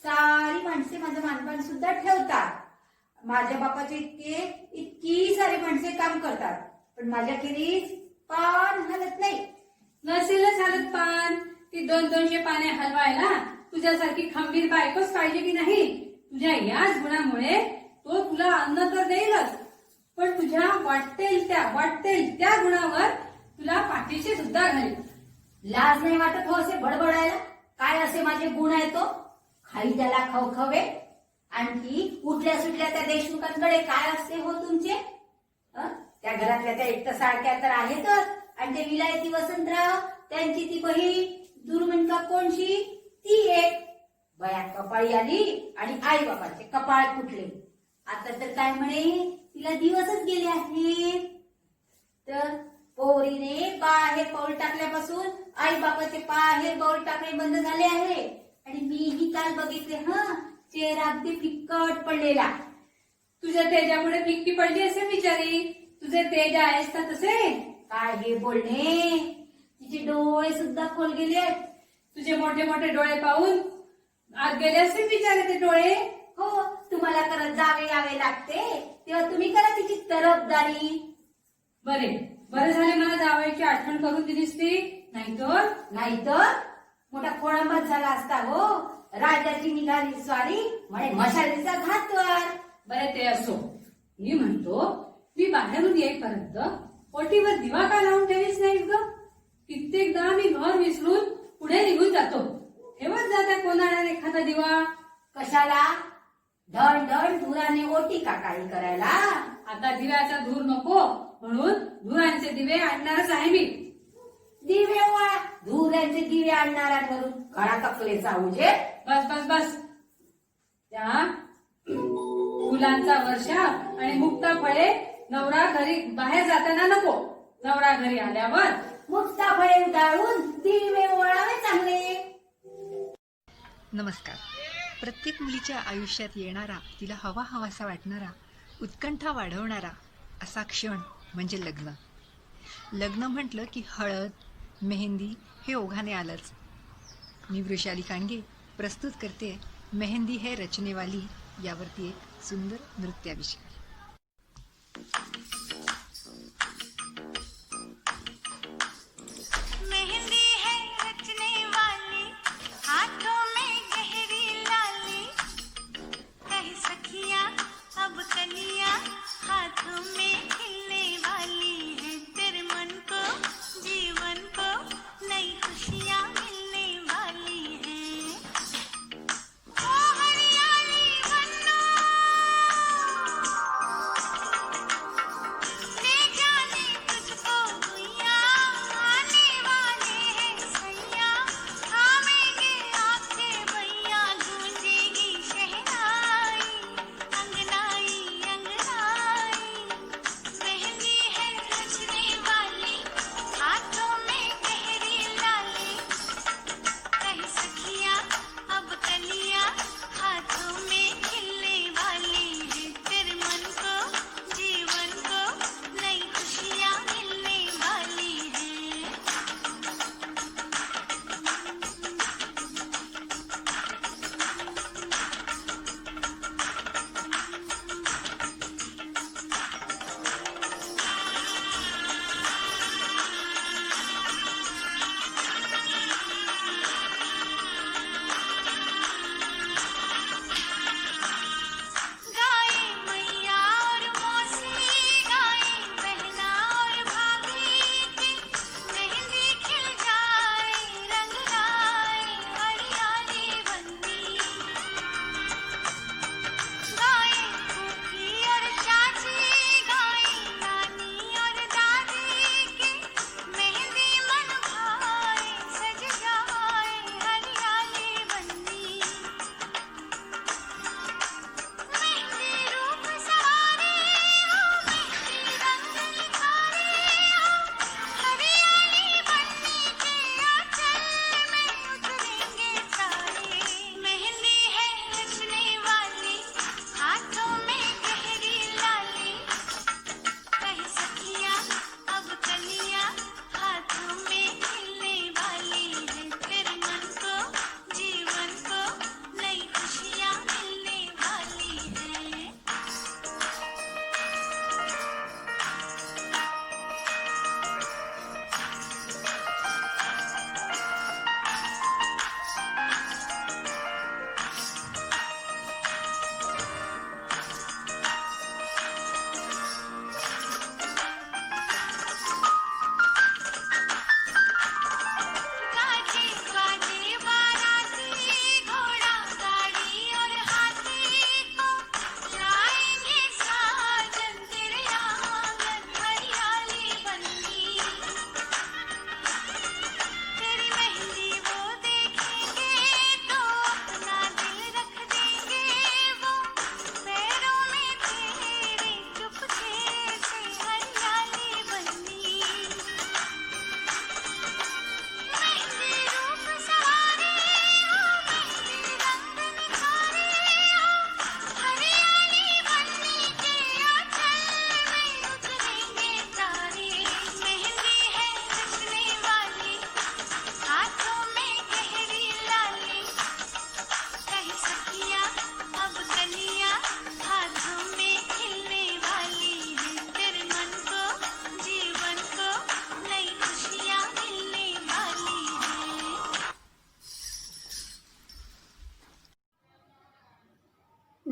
F: सारी माणसे माझं मानपान सुद्धा ठेवतात. माझ्या बापाचे इतकी सारी माणसे काम करतात, पण माझ्या खेरीज पान हलत नाही.
N: नसेलच हालत पान. ती 200 पाने हलवायला तुझ्यासारखी खंबीर बायकोच पाहिजे की नाही? तुझ्या याच गुणामुळे तो तुला अन्न तर देईलच, पण तुझ्या वाटेल त्या गुणावर तुला पाठीशी सुद्धा घालेल.
F: लाज नाही वाटत हो असे बडबडायला? काय असे माझे गुण आहे तो? खाई त्याला खवखवे. आणखी उठल्या सुटल्या त्या देशमुखांकडे काय असते हो तुमचे? त्या घरातल्या त्या एकटं सारख्या तर आहेतच, आणि ते विलायती वसंतराव त्यांची ती बहीण दुर्मणका कोणशी ती एक. बया कपाळी आली आणि आई बापाचे कपाळ फुटले. आता तर काय म्हणे तिला दिवसच गेले आहेत. तर पोरीने बाहेर पाऊल टाकल्यापासून आई बापाचे बाहेर पाऊल टाकणे बंद झाले आहे. आणि मीही काल बघितले चेहरा अगदी फिक्कट पडलेला.
N: तुझ्या तेजामुळे फिक्की पडली असे बिचारी. तुझे तेज आहेस का तसे?
F: काय हे बोलणे? तिचे डोळे सुद्धा खोल गेले.
N: तुझे मोठे मोठे डोळे पाहून आत गेले असे बिचारे ते डोळे.
F: हो, तुम्हाला करत जावे यावे लागते तेव्हा तुम्ही करा तिची तरफदारी.
N: बरे झाले मला जावयाची आठवण करून दिलीस ती.
F: नाहीतर मोठा खोळंबाच झाला असता हो. राजाची निघाली स्वारी म्हणे मशालीचा घातवार.
N: बरे ते असो. मी म्हणतो मी बाहेरून येईपर्यंत ओटीवर दिवा का लावून ठेवीस नाहीस ग? कित्येकदा मी घर विसरून पुढे निघून जातो. ठेवत जात्या कोणाला एखादा दिवा.
F: कशाला? धड धड धुराने ओटी का काही करायला?
N: आता दिव्याचा धूर नको म्हणून धुरांचे दिवे आणणारच आहे मी.
F: दिवे वाळा धुऱ्यांचे दिवे आणणाऱ्यांवरून गळा ककलेचा उजेड.
N: बस त्या फुलांचा वर्षा आणि मुक्ता फळे नवरा घरी बाहेर जाताना नको. नवरा घरी आल्यावर
F: मुक्ता फळे उडाळून दिवे वळावे चांगले.
O: नमस्कार. प्रत्येक मुलीच्या आयुष्यात येणारा, तिला हवासा वाटणारा, उत्कंठा वाढवणारा असा क्षण म्हणजे लग्न. लग्न म्हटलं की हळद, मेहंदी हे ओघाने आलंच. मी वृषाली कांडगे प्रस्तुत करते मेहंदी है रचनेवाली यावरती एक सुंदर नृत्याविष्कार.
P: मेहंदी है रचने वाली, हाथों में गहरी लाली, कह सखियां अब कलियां हाथों में खिलने वाली है, तेरे मन को जीवन को नई खुशियां मिलने वाली है। ओ हरियाली बन्नो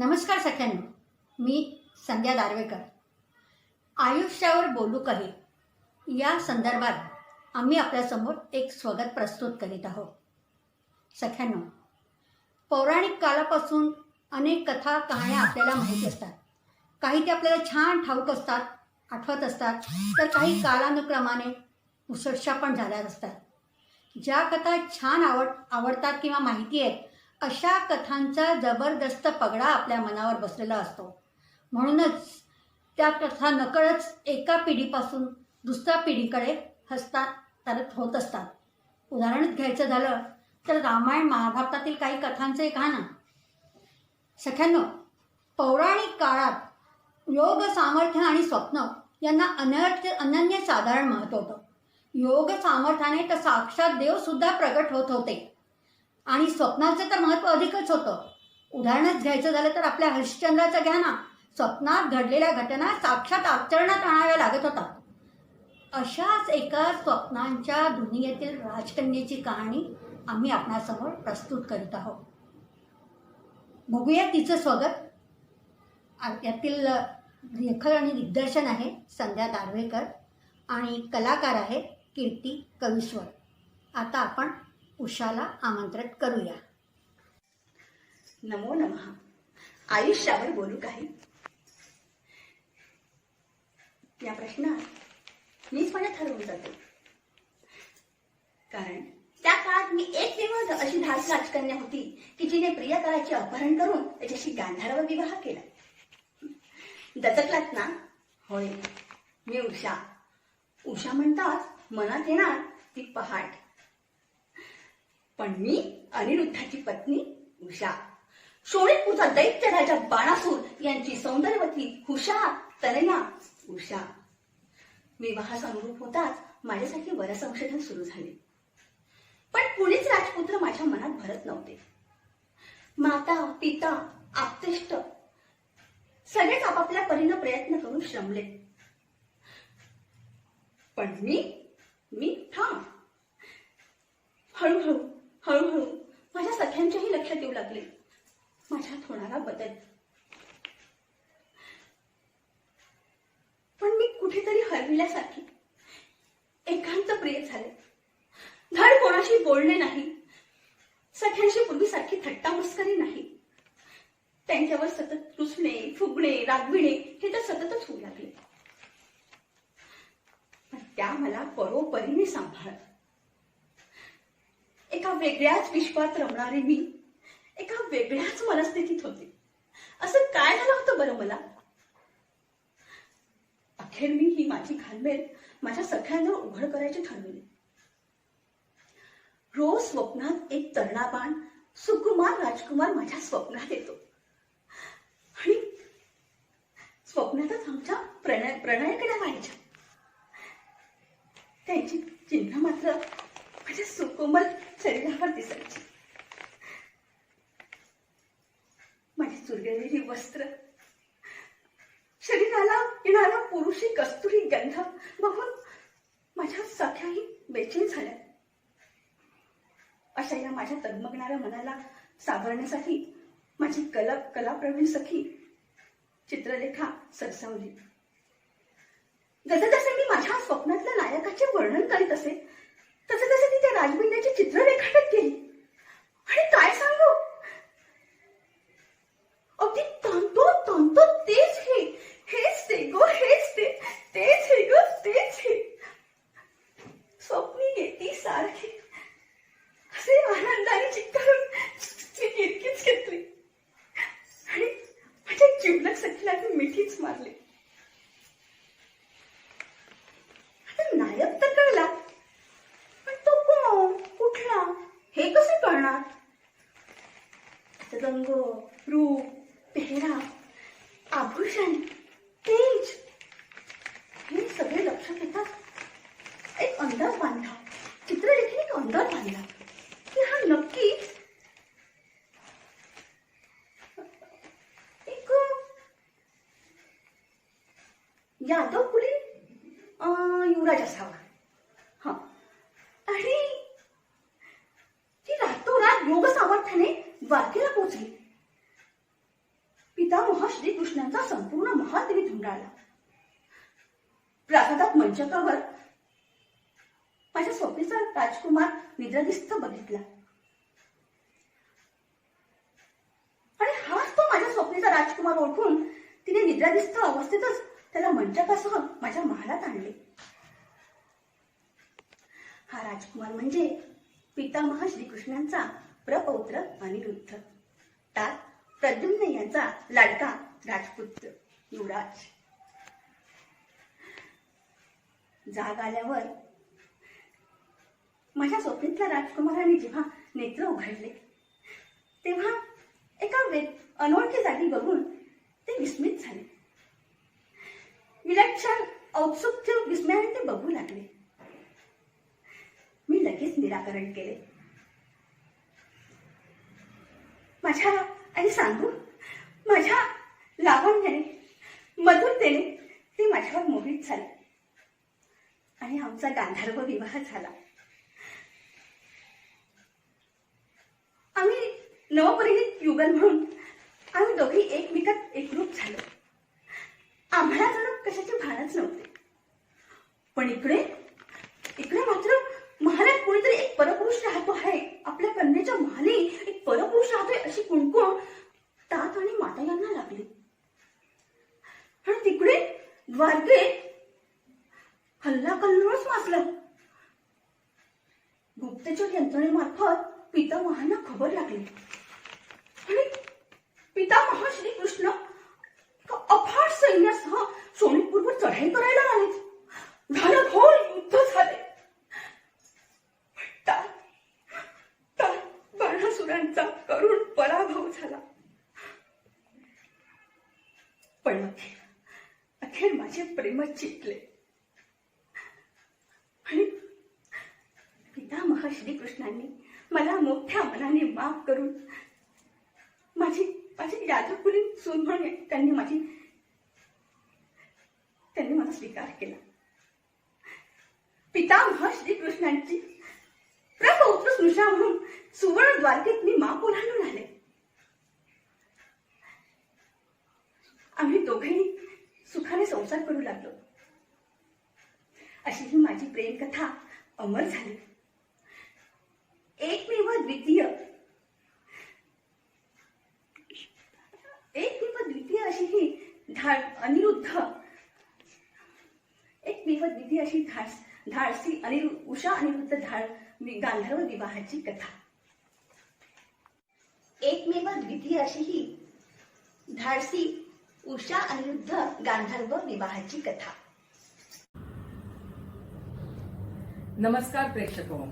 F: नमस्कार सख्यांनो, मी संध्या दारवेकर. आयुष्यावर बोलू काही या संदर्भात आम्ही आपल्यासमोर एक स्वगत प्रस्तुत करीत आहोत. सख्यांनो, पौराणिक काळापासून अनेक कथा कहाण्या आपल्याला माहीत असतात. काही ते आपल्याला छान ठाऊक असतात, आठवत असतात, तर काही कालानुक्रमाने पुसटशा पण झाल्या असतात. ज्या कथा छान आवडतात किंवा माहिती आहेत अशा कथांचा जबरदस्त पगडा आपल्या मनावर बसलेला असतो. म्हणूनच त्या कथा नकळतच एका पिढीपासून दुसऱ्या पिढीकडे हस्तांतरित होत असतात. उदाहरणच घ्यायचं झालं तर रामायण महाभारतातील काही काहाणं सख्यांनो, पौराणिक काळात योग, सामर्थ्य आणि स्वप्न यांना अनन्यसाधारण महत्त्व होतं. योग सामर्थ्याने तर साक्षात देवसुद्धा प्रगट होत होते आणि स्वप्नाचं तर महत्त्व अधिकच होतं. उदाहरणच घ्यायचं झालं तर आपल्या हरिश्चंद्राचं घ्या ना, स्वप्नात घडलेल्या घटना साक्षात आचरणात आणाव्या लागत होतात. अशाच एका स्वप्नांच्या दुनियेतील राजकन्येची कहाणी आम्ही आपणासमोर प्रस्तुत करीत आहोत. बघूया तिचं स्वगत. यातील लेखक आणि दिग्दर्शन आहे संध्या दारवेकर आणि कलाकार आहे कीर्ती कविश्वर. आता आपण उषाला आमंत्रित करूया.
G: नमो नमः. आयुष्यावर बोलू काही या प्रश्नात मीच मला ठरवून जाते. कारण त्या काळात मी एक विवाद अशी धास राजकन्या होती की जिने प्रियकराचे अपहरण करून त्याच्याशी गांधर्व विवाह केला. दचकलात ना? होय, मी उषा. उषा म्हणतात मनात येणार ती पहाट. पण मी अनिरुद्धाची पत्नी उषा, शोणितपूरचा दैत्य राजा बाणासूर यांची सौंदर्यवती हुशार तनया उषा. विवाहास अनुरूप होताच माझ्यासाठी वरसंशोधन सुरू झाले. पण कुणीच राजपुत्र माझ्या मनात भरत नव्हते. माता, पिता, आप्तेष्ट सगळेच आपापल्या परीनं प्रयत्न करून श्रमले. पण मी ठाम. हळूहळू हळूहळू माझ्या सख्यांच्याही लक्षात येऊ लागले माझ्यात होणारा बदल. पण मी कुठेतरी हरविल्यासारखी एकांत प्रिय झाले. धड कोणाशी बोलणे नाही, सख्यांशी पूर्वीसारखी थट्टा मस्करी नाही. त्यांच्यावर सतत रुसणे, फुगणे, रागविणे हे तर सततच होऊ लागले. पण त्या मला परोपरीने सांभाळत. एका वेगळ्याच विश्वात रमणारे मी एका वेगळ्याच मनस्थितीत होते. असं काय झालं होतं बरं मला? अखेर मी ही माझी घालमेल माझ्या सख्यांजवळ उघड करायचे ठरवले. रोज स्वप्नात एक तरणा बाण सुकुमार राजकुमार माझ्या स्वप्नात येतो आणि स्वप्नातच आमच्या प्रणयकडे व्हायच्या. त्यांची चिन्ह मात्र माझ्या सुकोमल शरीरावर दिसायची. माझी चुरगळलेली वस्त्र, शरीराला येणारा पुरुषी कस्तुरी गंध बघून माझ्या सख्याही बेचैन झाल्या. अशा या माझ्या तगमगणाऱ्या मनाला सावरण्यासाठी माझी कलाप्रवीण सखी चित्रलेखा सरसावली. जसे मी माझ्या स्वप्नातल्या नायकाचे वर्णन करीत असे तसे ती त्या राजबिंद्याची चित्र रेखाटत गेली. आणि काय सांगू, अगदी तंतो तेच हेच ते गो, हेच तेच हे गो, तेच हे. स्वप्नी येती सारखी असे आनंदाने चित्कारून मी तितकीच घेतली आणि माझ्या जीवलक सखीला मी मिठीच मारली. आता नायक तर कळला, पण तो कोण, कुठला हे कसे कळणार? रंग, रूप, पेहरा, आभूषण, तेज हे सगळे लक्षात येतात. एक अंदाज बांधला, चित्रलेखीने एक अंदाज बांधला की हा नक्कीच एक यादव कुलीन युवराज असावा. हा, आणि ती रातोरात योग सामर्थ्याने द्वारकेला पोचली. श्रीकृष्णांचा संपूर्ण महाल तिने धुंडाळला. प्रासादात मंचकावर माझ्या स्वप्नीचा राजकुमार निद्राधिस्थ बघितला आणि हाच तो माझ्या स्वप्नीचा राजकुमार ओळखून तिने निद्राधिस्थ अवस्थेतच त्याला मंचकासह माझ्या महालात आणले. हा राजकुमार म्हणजे पितामह श्रीकृष्णांचा प्रपौत्र अनिरुद्ध, त्यात प्रद्युम्न यांचा लाडका राजपुत्र युवराज. जाग आल्यावर माझ्या स्वप्नीतल्या राजकुमाराने जेव्हा नेत्र उघडले तेव्हा एका अनोळखी जागी बघून ते विस्मित झाले. विलक्षण औत्सुक्य विस्मयाने ते बघू लागले. मी लगेच निराकरण केले. माझ्या आणि सांगू माझ्या लावण्याने मधुरतेने ते माझ्यावर मोहित झाले आणि आमचा गांधर्व विवाह झाला. आम्ही नवपरिणित युगल म्हणून आम्ही दोघे एकमेकात एकरूप झालो. आम्हाला जणू कशाची भानच नव्हते. पण इकडे मात्र महालात कोणीतरी एक परपुरुष राहतो आहे, आपल्या कन्येच्या महाली एक परपुरुष राहतोय अशी कुणकुण तात आणि माता यांना लागली. आणि तिकडे द्वारकेत हल्ला कल्लोळच माजला. गुप्तचर यंत्रणेमार्फत पितामहांना खबर लागली आणि पितामह श्रीकृष्ण अफाट सैन्यासह सोनीतपूरवर चढाई करायला आले. घनघोर युद्ध झाले. बाणासुरांचा करुण पराभव झाला. पण अखेर माझे प्रेमच जिंकले आणि पितामह श्रीकृष्णांनी मला मोठ्या मनाने माफ करून माझी यादवकुलीन सून म्हणून त्यांनी माझा स्वीकार केला. पितामह श्रीकृष्णांची प्रपौत्र स्नुषा म्हणून सुवर्ण द्वारकेत मी माप ओलांडून आले. आम्ही दोघेही सुखाने संसार करू लागलो. अशी ही माझी प्रेमकथा अमर झाली. एकमेव द्वितीय अशी ही धाडसी उषा अनिरुद्ध गांधर्व विवाहाची कथा. एकमेव द्वितीय अशी ही धाडसी उषा अनिरुद्ध गांधर्व विवाहाची कथा.
A: नमस्कार प्रेक्षको.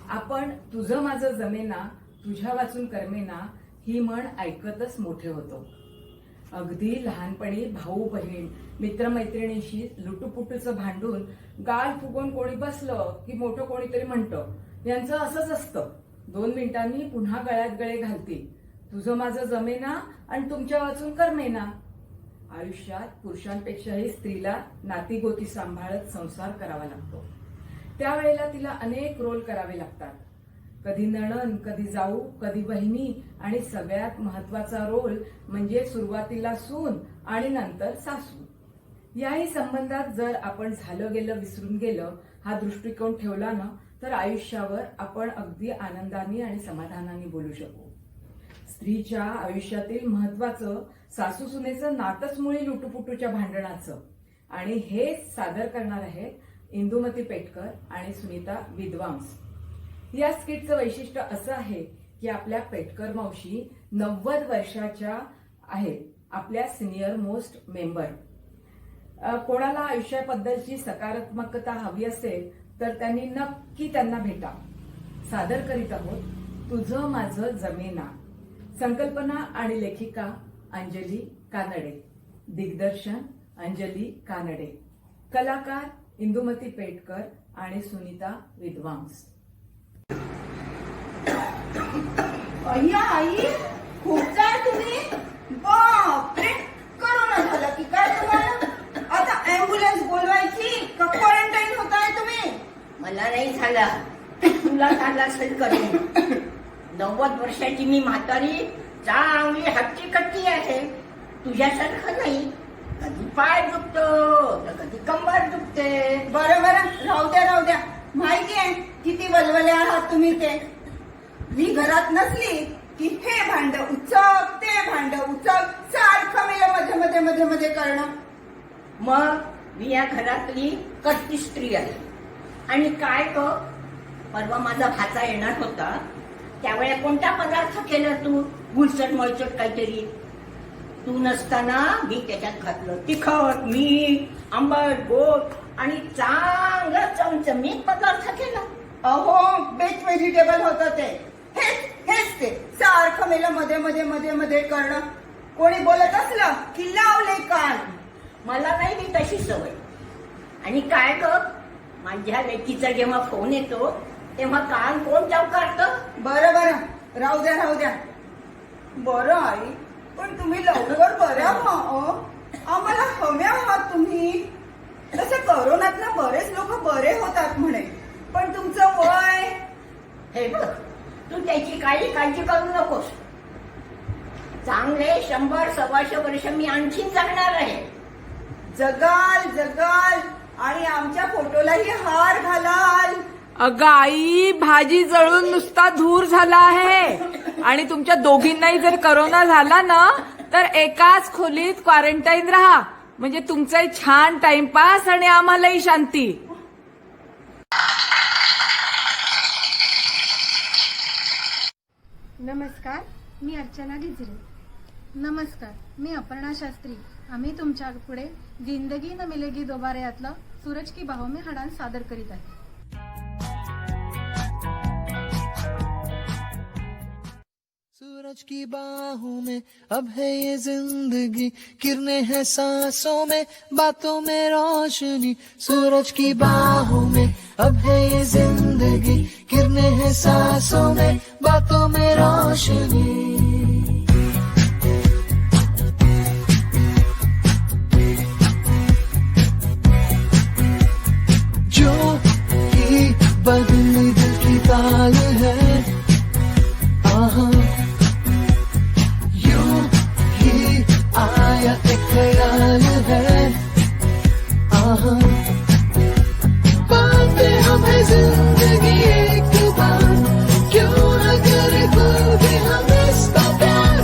A: आपण तुझं माझं जमेना तुझ्या वाचून करमेना ही म्हण ऐकतच मोठे होतो. अगदी लहानपणी भाऊ बहीण मित्रमैत्रिणीशी लुटूपुटूचं भांडून गाल फुगून कोणी बसलं की मोठं कोणीतरी म्हणतं यांचं असंच असतं. 2 मिनिटांनी पुन्हा गळ्यात गळे घालती. तुझं माझं जमेना आणि तुमच्या वाचून करमेना. आयुष्यात पुरुषांपेक्षाही स्त्रीला नाती गोती सांभाळत संसार करावा लागतो. त्यावेळेला तिला अनेक रोल करावे लागतात. कधी नणंद, कधी जाऊ, कधी बहिणी आणि सगळ्यात महत्वाचा रोल म्हणजे सुरुवातीला सून आणि नंतर सासू. याही संबंधात जर आपण झालं गेलं विसरून गेलं हा दृष्टिकोन ठेवला ना तर आयुष्यावर आपण अगदी आनंदाने आणि समाधानाने बोलू शकू. स्त्रीच्या आयुष्यातील महत्वाचं सासू सुनेचं नातच मुळी लुटूपुटूच्या भांडणाचं. आणि हे सादर करणार आहेत इंदुमती पेटकर आणि सुनीता विद्वांस. या स्किटचं वैशिष्ट्य असं आहे की आपल्या पेटकर मावशी 90 वर्षाच्या आहेत, आपल्या सिनियर मोस्ट मेंबर. कोणाला आयुष्याबद्दलची सकारात्मकता हवी असेल तर त्यांनी नक्की त्यांना भेटा. सादर करीत आहोत तुझं माझं जमेना. संकल्पना आणि लेखिका अंजली कानडे. दिग्दर्शन अंजली कानडे. कलाकार इंदुमती पेटकर आणि सुनीता विद्वांस.
L: अय्या आई, खूप जाय तुम्ही. बापरे, करोना झाला की काय तुम्हाला? आता ऍम्ब्युलन्स बोलवायची का क्वारंटाईन होताय तुम्ही?
Q: मला नाही झाला, तुला झाला असेल करून. 90 वर्षाची मी म्हातारी चांगली हट्टी कट्टी आहे. तुझ्यासारखं नाही. कधी पाय दुखतो तर कधी कंबर दुखते.
L: बरं बरं, राहू द्या. माहिती आहे किती वलवले आहात तुम्ही ते. मी घरात नसली की हे भांड उचक ते भांड उचक, सारखं मला मध्ये करणं.
Q: मग मी या घरातली कट्टी स्त्री आहे. आणि काय ग, परवा माझा भाचा येणार होता, त्यावेळेला कोणता पदार्थ केला तू? गुलचट मळचट काहीतरी. तू नसताना मी त्याच्यात घातलं तिखट, मीठ, आंबट, गोड आणि चांगला चमचमीत पदार्थ केला.
L: अहो, बेस्ट व्हेजिटेबल होतं ते. हेच ते सारखं मला मध्ये करणं. कोणी बोलत असलं की लावले कान.
Q: मला नाही मी तशी सवय. आणि काय ग, माझ्या लेकीचा जेव्हा फोन येतो तेव्हा कान कोण चौकारतं?
L: बरं, राहू द्या. बरं आई, पण तुम्ही लवकर बऱ्या व्हा. आम्हाला हव्या आहात तुम्ही. तसं करोनातनं बरेच लोक बरे होतात म्हणे, पण तुमचं वय.
Q: हे बघ, तू त्याची काळजी करू नकोस. चांगले 100-125 वर्ष मी आणखीन जगणार आहे.
L: जगाल आणि आमच्या फोटोलाही हार घालाल.
R: अगं आई, भाजी जळून नुसता धूर झाला आहे. आणि तुमच्या दोघींनाही जर करोना झाला ना तर एकाच खोलीत क्वारंटाईन राहा, म्हणजे तुमचाही छान टाइमपास आणि आम्हालाही शांती.
J: नमस्कार, मी अर्चना गिजरे. नमस्कार, मी अपर्णा शास्त्री. आम्ही तुमच्या पुढे जिंदगी न मिलेगी दोबारा यातलं सूरज की बाहों में हा डान्स सादर करीत आहे.
E: सूरज की बाहों में अब है ये जिंदगी, किरणें हैं सांसों में, बातों में रोशनी. सूरज की बाहों में अब है ये जिंदगी, किरणें हैं सांसों में, बातों में रोशनी. जो की बदली दिल की ताल है, आहा आया एक ख्याल है, आहा पाते हमें जिंदगी एक बार, क्यों न करे कोई भी हम इसका प्यार.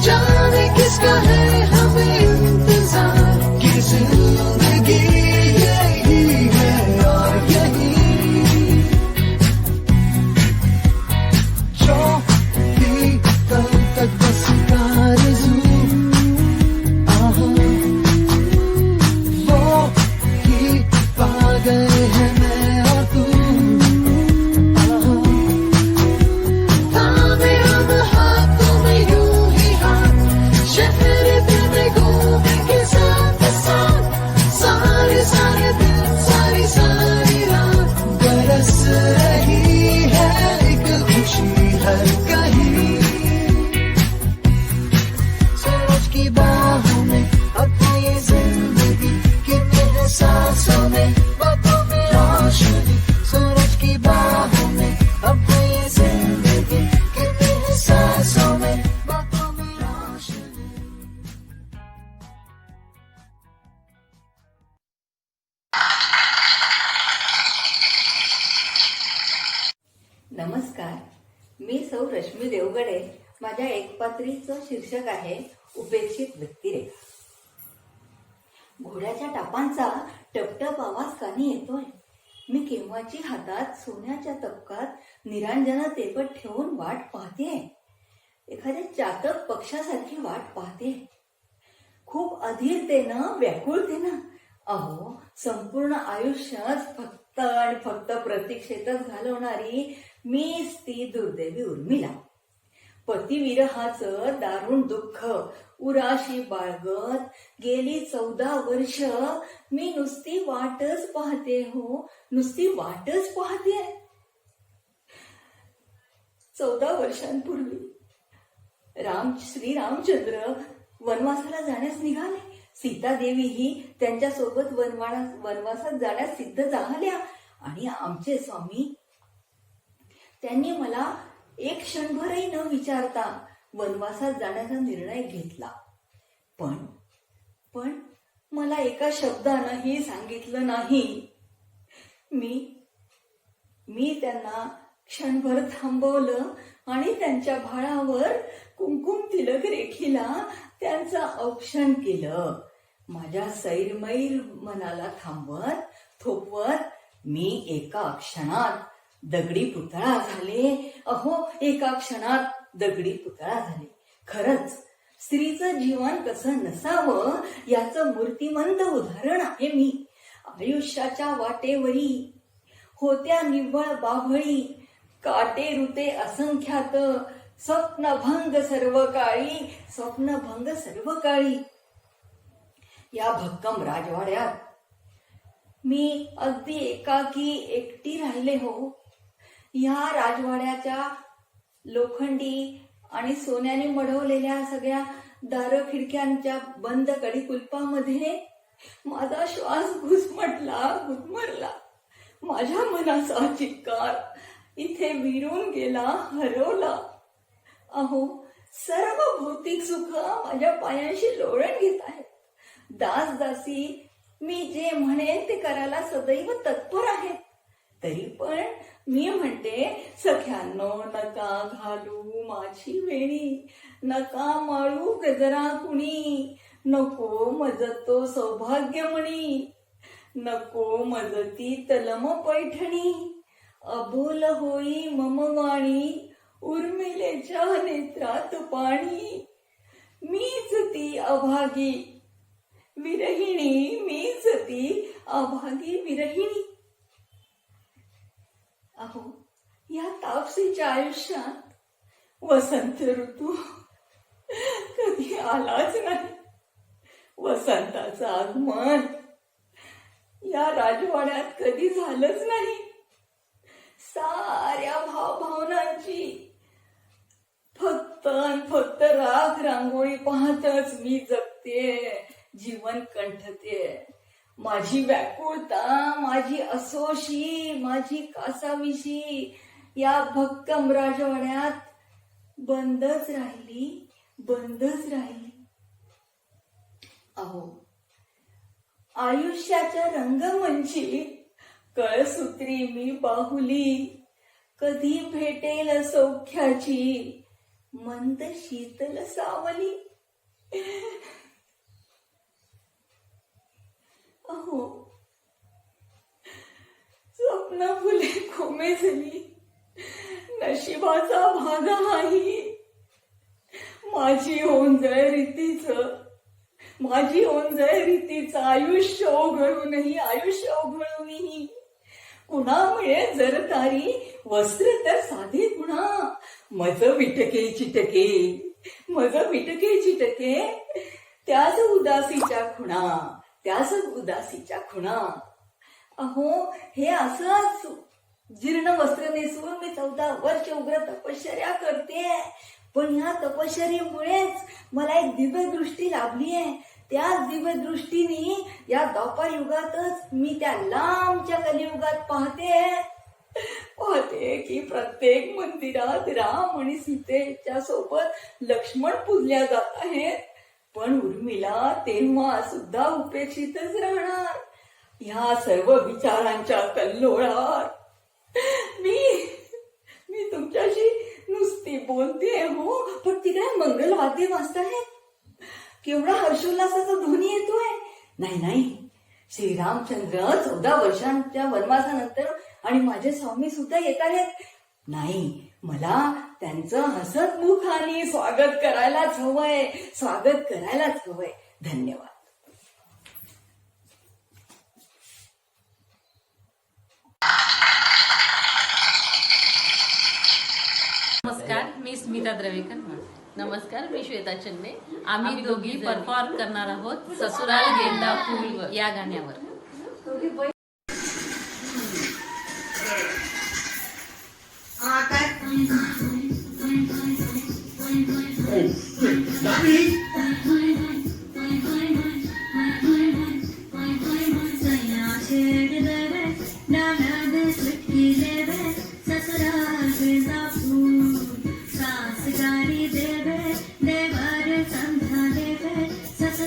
E: जाने किसका है हमें इंतजार, कि जिंदगी यही है और यही जो भी कल तक बस आरज़ू. गए हैं मैं और तू, थामे हम हाथों में यूं ही हाथ, शहर दिल में घूमे के साथ साथ, सारे दिन सारी रात बरस रही है एक खुशी हर कहीं. सूरज की बाहों में अब ये जिंदगी, कितने सांसों में, सूरज की बाहों में अब ये जिंदगी, कितने सांसों में, बातों में रोशनी.
S: नमस्कार, मी सौ रश्मी देवगडे. माझ्या एकपात्रीचं शीर्षक आहे उपेक्षित व्यक्तिरेखा. घोड्याच्या टापांचा टपटप आवाज कानी येतोय. मी केव्हाची हातात सोन्याच्या तपकात निरांजन तेपट ठेवून वाट पाहतेय. एखाद्या चातक पक्षासारखी वाट पाहते. खूप अधीरतेनं, व्याकुळतेनं. अहो, संपूर्ण आयुष्यात फक्त प्रतीक्षेतच घालवणारी मीच ती दुर्दैवी उर्मिला. पतिविरहाचं दारुण दुःख उराशी बाळगत गेली 14 वर्ष मी नुसती वाटच पाहते. हो, नुसती वाटच पाहते. 14 वर्षांपूर्वी श्रीरामचंद्र वनवासाला जाण्यास निघाले. सीतादेवीही त्यांच्यासोबत वनवासात जाण्यास सिद्ध झाल्या. आणि आमचे स्वामी, त्यांनी मला एक क्षणभरही न विचारता वनवासात जाण्याचा निर्णय घेतला. पण मला एका शब्दानंही सांगितलं नाही. मी त्यांना क्षणभर थांबवलं आणि त्यांच्या भाळावर कुंकुम तिलक रेखीला त्यांचं औक्षण केलं. माझ्या सैरमैर मनाला थांबवत थोपवत मी एका क्षणात दगडी पुतळा झाले. अहो, एका क्षणात दगडी पुतळा झाले. खरंच स्त्रीचं जीवन कसं नसावं याचं मूर्तिमंत उदाहरण आहे मी. आयुष्याच्या वाटेवरी होत्या निव्वळ बाभळी, काटे रुते असंख्यात, स्वप्नभंग सर्व काळी. या भक्कम राजवाड्यात मी अगदी एकाकी एकटी राहिले हो. या राजवाड्याच्या लोखंडी आणि सोन्याने मढवलेल्या सगळ्या दार खिडक्यांच्या बंद कडी कुलपामध्ये माझा श्वास गुदमरला. माझ्या मनाचा चिक्कार इथे विरून गेला, हरवला. अहो, सर्व भौतिक सुख माझ्या पायांशी लोळण घेत आहेत. दासी मी जे म्हणेन ते करायला सदैव तत्पर आहेत. तरी पण मी म्हणते, सख्यांनो नका घालू माझी वेणी, नका माळू गजरा कुणी, नको मजतो सौभाग्यमणी, नको मजती तलम पैठणी, अबोल होई मम वाणी, उर्मिलेच्या नेत्रात पाणी. मीच ती अभागी विरहिणी. अहो, या तापसीच्या आयुष्यात वसंत ऋतू कधी आलाच नाही. वसंताचं आगमन या राजवाड्यात कधी झालंच नाही. साऱ्या भावभावनांची फक्त राग रांगोळी पाहतच मी जगते, जीवन कंठते. माझी व्याकुळता, माझी असोशी, माझी कासाविशी या भक्कम राजवाड्यात बंदच राहिली. अहो, आयुष्याच्या रंगमंची कळसूत्री मी बाहुली, कधी भेटेल सौख्याची मंद शीतल सावली. अहो, स्वप्न फुले कोमेजली, नशिबाचा भाग हाही. माझी ओंजळ रीतीचं आयुष्य ओघळूनही कुणा मिळे जरतारी वस्त्र तर साधे कुणा. मज विटके चिटके त्याच उदासीच्या खुणा. अहो, हे असंच जीर्ण वस्त्र नेसून मी 14 वर्ष उग्र तपश्चर्या करते. पण ह्या तपश्चर्येमुळेच मला एक दिव्य दृष्टी लाभली आहे. त्याच दिव्य दृष्टीने या द्वापार युगातच मी त्या लांबच्या कलियुगात पाहते की प्रत्येक मंदिरात राम आणि सीतेच्या सोबत लक्ष्मण पूजल्या जात आहेत. पण उर्मिला तेव्हा सुद्धा उपेक्षितच राहणार. ह्या सर्व विचारांच्या कल्लोळात मी तुमच्याशी नुसती बोलते हो, पण ती काय मंगलवाद्य वाजतायत. केवढा हर्षोल्लासाचा ध्वनी येतोय. नाही, श्रीरामचंद्र 14 वर्षांच्या वनवासानंतर आणि माझे स्वामी सुद्धा येत आहेत. नाही, मला त्यांचं हसतमुखाने स्वागत करायलाच हवंय. धन्यवाद.
T: नमस्कार, मी स्मिता द्रवेकर. नमस्कार, मी श्वेता चन्ने. आम्ही दोघी परफॉर्म करणार आहोत ससुराल गेंदा फूल या गाण्यावर.
P: सासगारी देवे देवर संध्या देवे ससुराल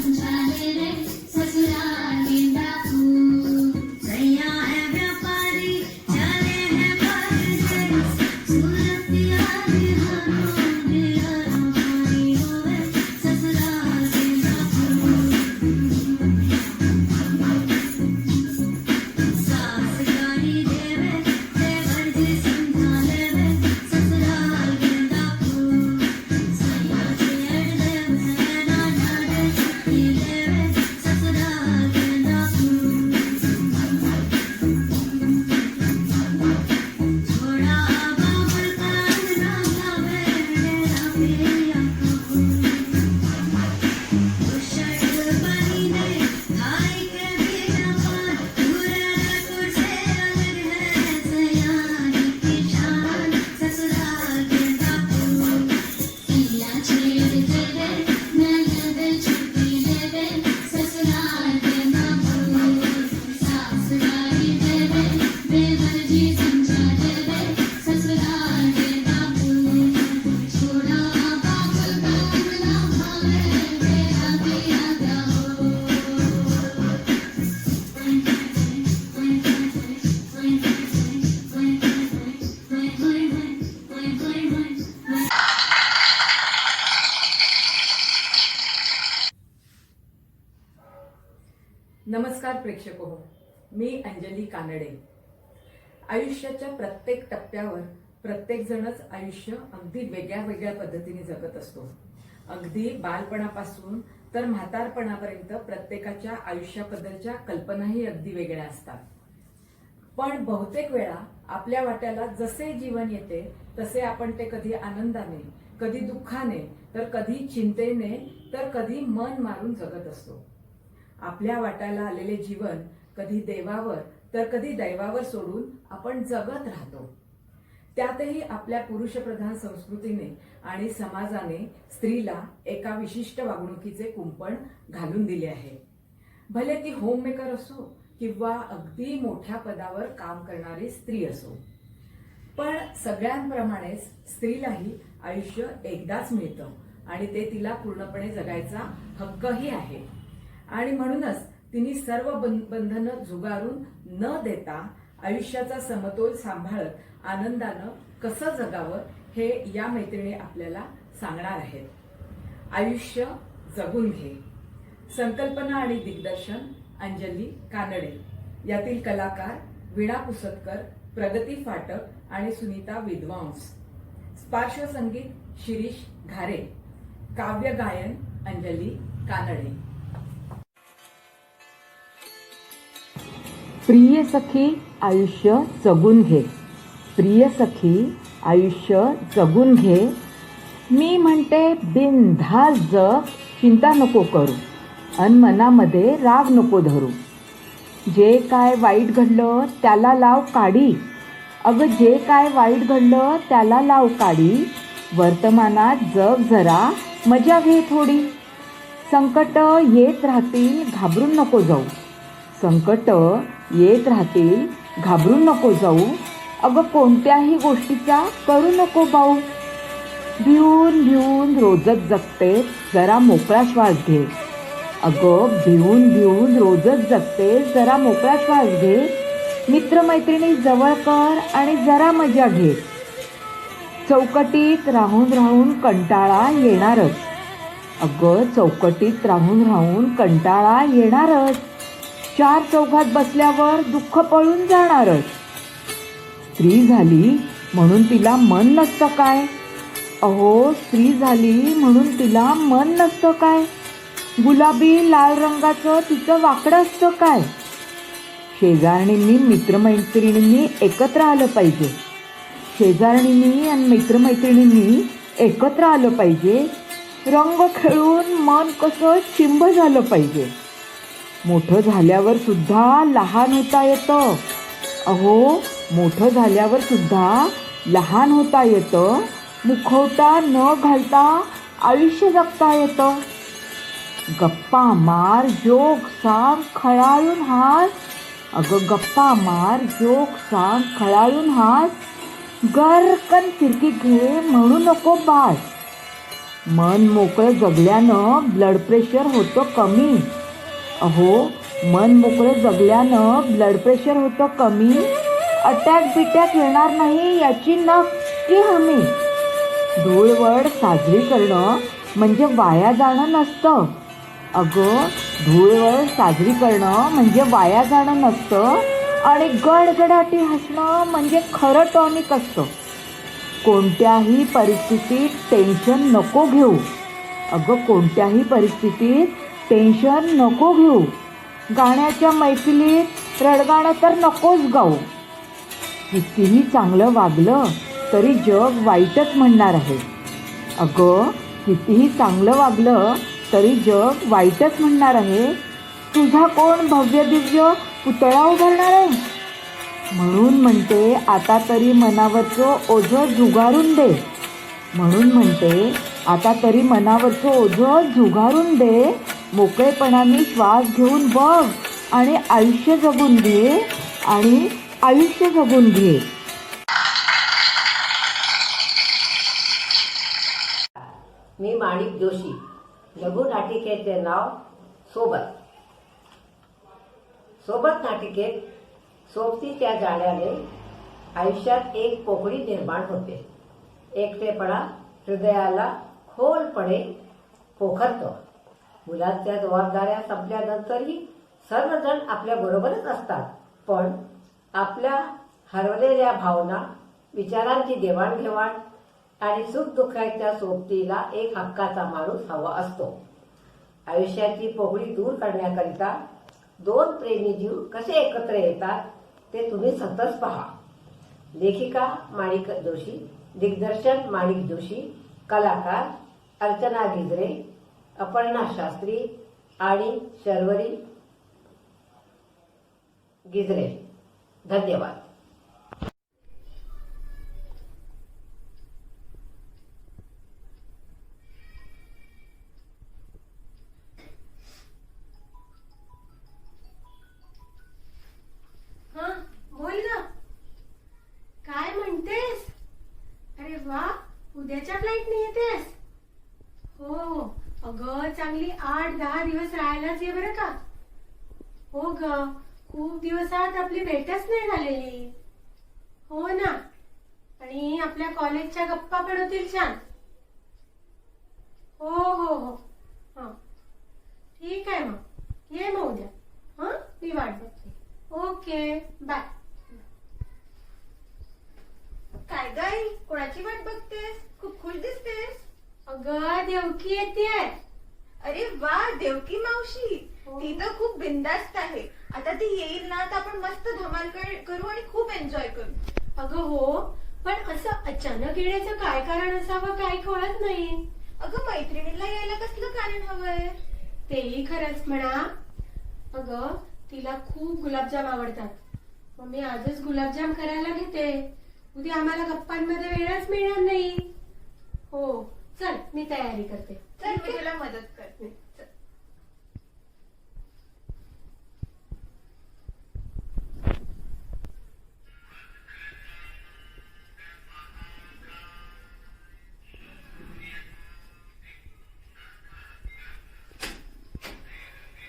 P: समझा ले रे ससुराल गेंदा फूल सैया है व्यापारी चले हैं परदेस सूरत याद हाथों में हमारी होवे ससुराल गेंदा फूल सास गाड़ी देवे देवर जी समझा लेवे ससुराल गेंदा फूल सैया छेड़ देवे नाना दे छुट्टी लेवे ससुराल गेंदा फूल छोड़ा बाबुल का ना भावे मेरा पिया शर्ट बनी दे खाई के बिना पान पूरा कुर्से अलग है सयानी की शान ससुराल गेंदा फूल पिया छेड़ दे रे नैना दे छुट्टी ले रे ससुराल गेंदा फूल सास गाड़ी दे रे देवर जी समझा दे रे ससुराल गेंदा फूल छोड़ा बाबुल का ना भावे मेरा पिया
C: नमस्कार प्रेक्षको, मी अंजली कानडे. आयुष्याच्या प्रत्येक टप्प्यावर प्रत्येक जणच आयुष्य अगदी वेगळ्या वेगळ्या पद्धतीने जगत असतो. अगदी बालपणापासून तर म्हातारपणापर्यंत प्रत्येकाच्या आयुष्याबद्दलच्या कल्पनाही अगदी वेगळ्या असतात. पण बहुतेक वेळा आपल्या वाट्याला जसे जीवन येते तसे आपण ते कधी आनंदाने, कधी दुःखाने, तर कधी चिंतेने, तर कधी मन मारून जगत असतो. आपल्या वाट्याला आलेले जीवन कधी देवावर तर कधी दैवावर सोडून आपण जगत राहतो. त्यातही आपल्या पुरुषप्रधान संस्कृतीने आणि समाजाने स्त्रीला एका विशिष्ट वागणुकीचे कुंपण घालून दिले आहे. भले ती होममेकर असो किंवा अगदी मोठ्या पदावर काम करणारी स्त्री असो, पण सगळ्यांप्रमाणेच स्त्रीलाही आयुष्य एकदाच मिळतं आणि ते तिला पूर्णपणे जगायचा हक्कही आहे. आणि म्हणूनच तिने सर्व बंधनं झुगारून न देता आयुष्याचा समतोल सांभाळत आनंदानं कसं जगावं हे या मैत्रिणी आपल्याला सांगणार आहेत. आयुष्य जगून घे. संकल्पना आणि दिग्दर्शन अंजली कानडे. यातील कलाकार वीणा पुसतकर, प्रगती फाटक आणि सुनीता विद्वांस. पार्श्वसंगीत शिरीष घारे. काव्य गायन अंजली कानडे.
R: प्रिय सखी आयुष्य जगून घे. प्रिय सखी आयुष्य जगून घे. मी म्हणते बिनधास्त जग, चिंता नको करू अन मनामध्ये राग नको धरू. जे काय वाईट घडलं त्याला लाव काडी. अगं जे काय वाईट घडलं त्याला लाव काडी. वर्तमानात जग जरा मजा घे थोडी. संकट येत राहतील घाबरून नको जाऊ. संकट येत राहतील घाबरून नको जाऊ. अगं कोणत्याही गोष्टीचा करू नको बाऊ. भिवून भिवून रोजच जगते जरा मोकळा श्वास घे. अगं भिवून भिवून रोजच जगते जरा मोकळा श्वास घे. मित्रमैत्रिणी जवळ कर आणि जरा मजा घे. चौकटीत राहून राहून कंटाळा येणारच. अगं चौकटीत राहून राहून कंटाळा येणारच. चार चौघात बसल्यावर दुःख पळून जाणारच. स्त्री झाली म्हणून तिला मन नसतं काय. अहो स्त्री झाली म्हणून तिला मन नसतं काय. गुलाबी लाल रंगाचं तिचं वाकडं असतं काय. शेजारणींनी मित्रमैत्रिणींनी एकत्र आलं पाहिजे. शेजारणींनी आणि मित्रमैत्रिणींनी एकत्र आलं पाहिजे. रंग खेळून मन कसं चिंब झालं पाहिजे. मोठं झाल्यावर सुद्धा लहान होता येतं. अहो मोठं झाल्यावर सुद्धा लहान होता येतं. मुखवटा न घालता आयुष्य जगता येतं. गप्पा मार जोक सांग खळाळून हास. अगं गप्पा मार जोक सांग खळाळून हास. गरकन फिरकी घे म्हणू नको बास. मन मोकळं जगल्यानं ब्लड प्रेशर होतं कमी. अहो, मन मोकळं जगल्यानं ब्लड प्रेशर होतं कमी. अटॅक बिटॅक येणार नाही याची नक्की हमी. धूळवड साजरी करणं म्हणजे वाया जाणं नसतं. अगं, धूळवड साजरी करणं म्हणजे वाया जाणं नसतं आणि गडगडाटी हसणं म्हणजे खरं टॉनिक असतं. कोणत्याही परिस्थितीत टेन्शन नको घेऊ. अगं, कोणत्याही परिस्थितीत टेन्शन नको घेऊ. गाण्याच्या मैफिलीत रडगाणं तर नकोच गाऊ. कितीही चांगलं वागलं तरी जग वाईटच म्हणणार आहे. अगं, कितीही चांगलं वागलं तरी जग वाईटच म्हणणार आहे. तुझा कोण भव्य दिव्य पुतळा उभारणार आहे? म्हणून म्हणते आता तरी मनावरचं ओझं झुगारून दे. म्हणून म्हणते आता तरी मनावरचं ओझं झुगारून दे. मोकळेपणाने श्वास घेऊन बघ आणि आयुष्य जगून घे. आणि आयुष्य जगून घे.
I: मी माणिक जोशी. लघु नाटिकेचे नाव सोबत. सोबत नाटिकेत सोबतीच्या जाण्याने आयुष्यात एक पोकळी निर्माण होते. एकटेपणा हृदयाला खोलपणे पोखरतो. मुलांच्या जबाबदाऱ्या संपल्यानंतरही सर्वजण आपल्या बरोबरच असतात, पण आपल्या हरवलेल्या भावना, विचारांची देवाणघेवाण आणि सुखदुःखाच्या सोबतीला एक हक्काचा माणूस हवा असतो. आयुष्याची पोकळी दूर करण्याकरिता दोन प्रेमी जीव कसे एकत्र येतात ते तुम्ही सतत पहा. लेखिका माणिक जोशी, दिग्दर्शन माणिक जोशी, कलाकार अर्चना गिजरे, अपर्णा शास्त्री आणि शर्वरी गिजरे. धन्यवाद.
J: हा, बोल ना. काय म्हणतेस? अरे वा, उद्याच्या फ्लाईटने येतेस? हो, अगं चांगली 8-10 दिवस राहायलाच ये बरं का. हो ग, खूप दिवसात आपली भेटच नाही झालेली. हो ना, आणि आपल्या कॉलेजच्या गप्पा पण होतील छान. हो हो हो, हा ठीक आहे मग. ये मग उद्या. हा, मी वाट बघते. Okay, bye.
L: काय गाई, कोणाची वाट बघतेस? खूप खुश दिसतेस.
J: अगं, देवकी येतेय.
L: अरे वा, देवकी मावशी. ती तर खूप बिंदास्त आहे. आता ती येईल ना तर आपण मस्त धमाल करू आणि खूप एन्जॉय करू.
J: अगं हो, पण असं अचानक येण्याचं काय कारण असावं काय कळत नाही.
L: अगं, मैत्रिणीला यायला कसलं कारण हवंय?
J: तेही खरंच म्हणा. अगं, तिला खूप गुलाबजाम आवडतात. मग मी आजच गुलाबजाम करायला घेते. उद्या आम्हाला गप्पांमध्ये वेळच मिळणार नाही. हो, चल मी तयारी करते.
L: चल, मी तुला मदत करते. चल.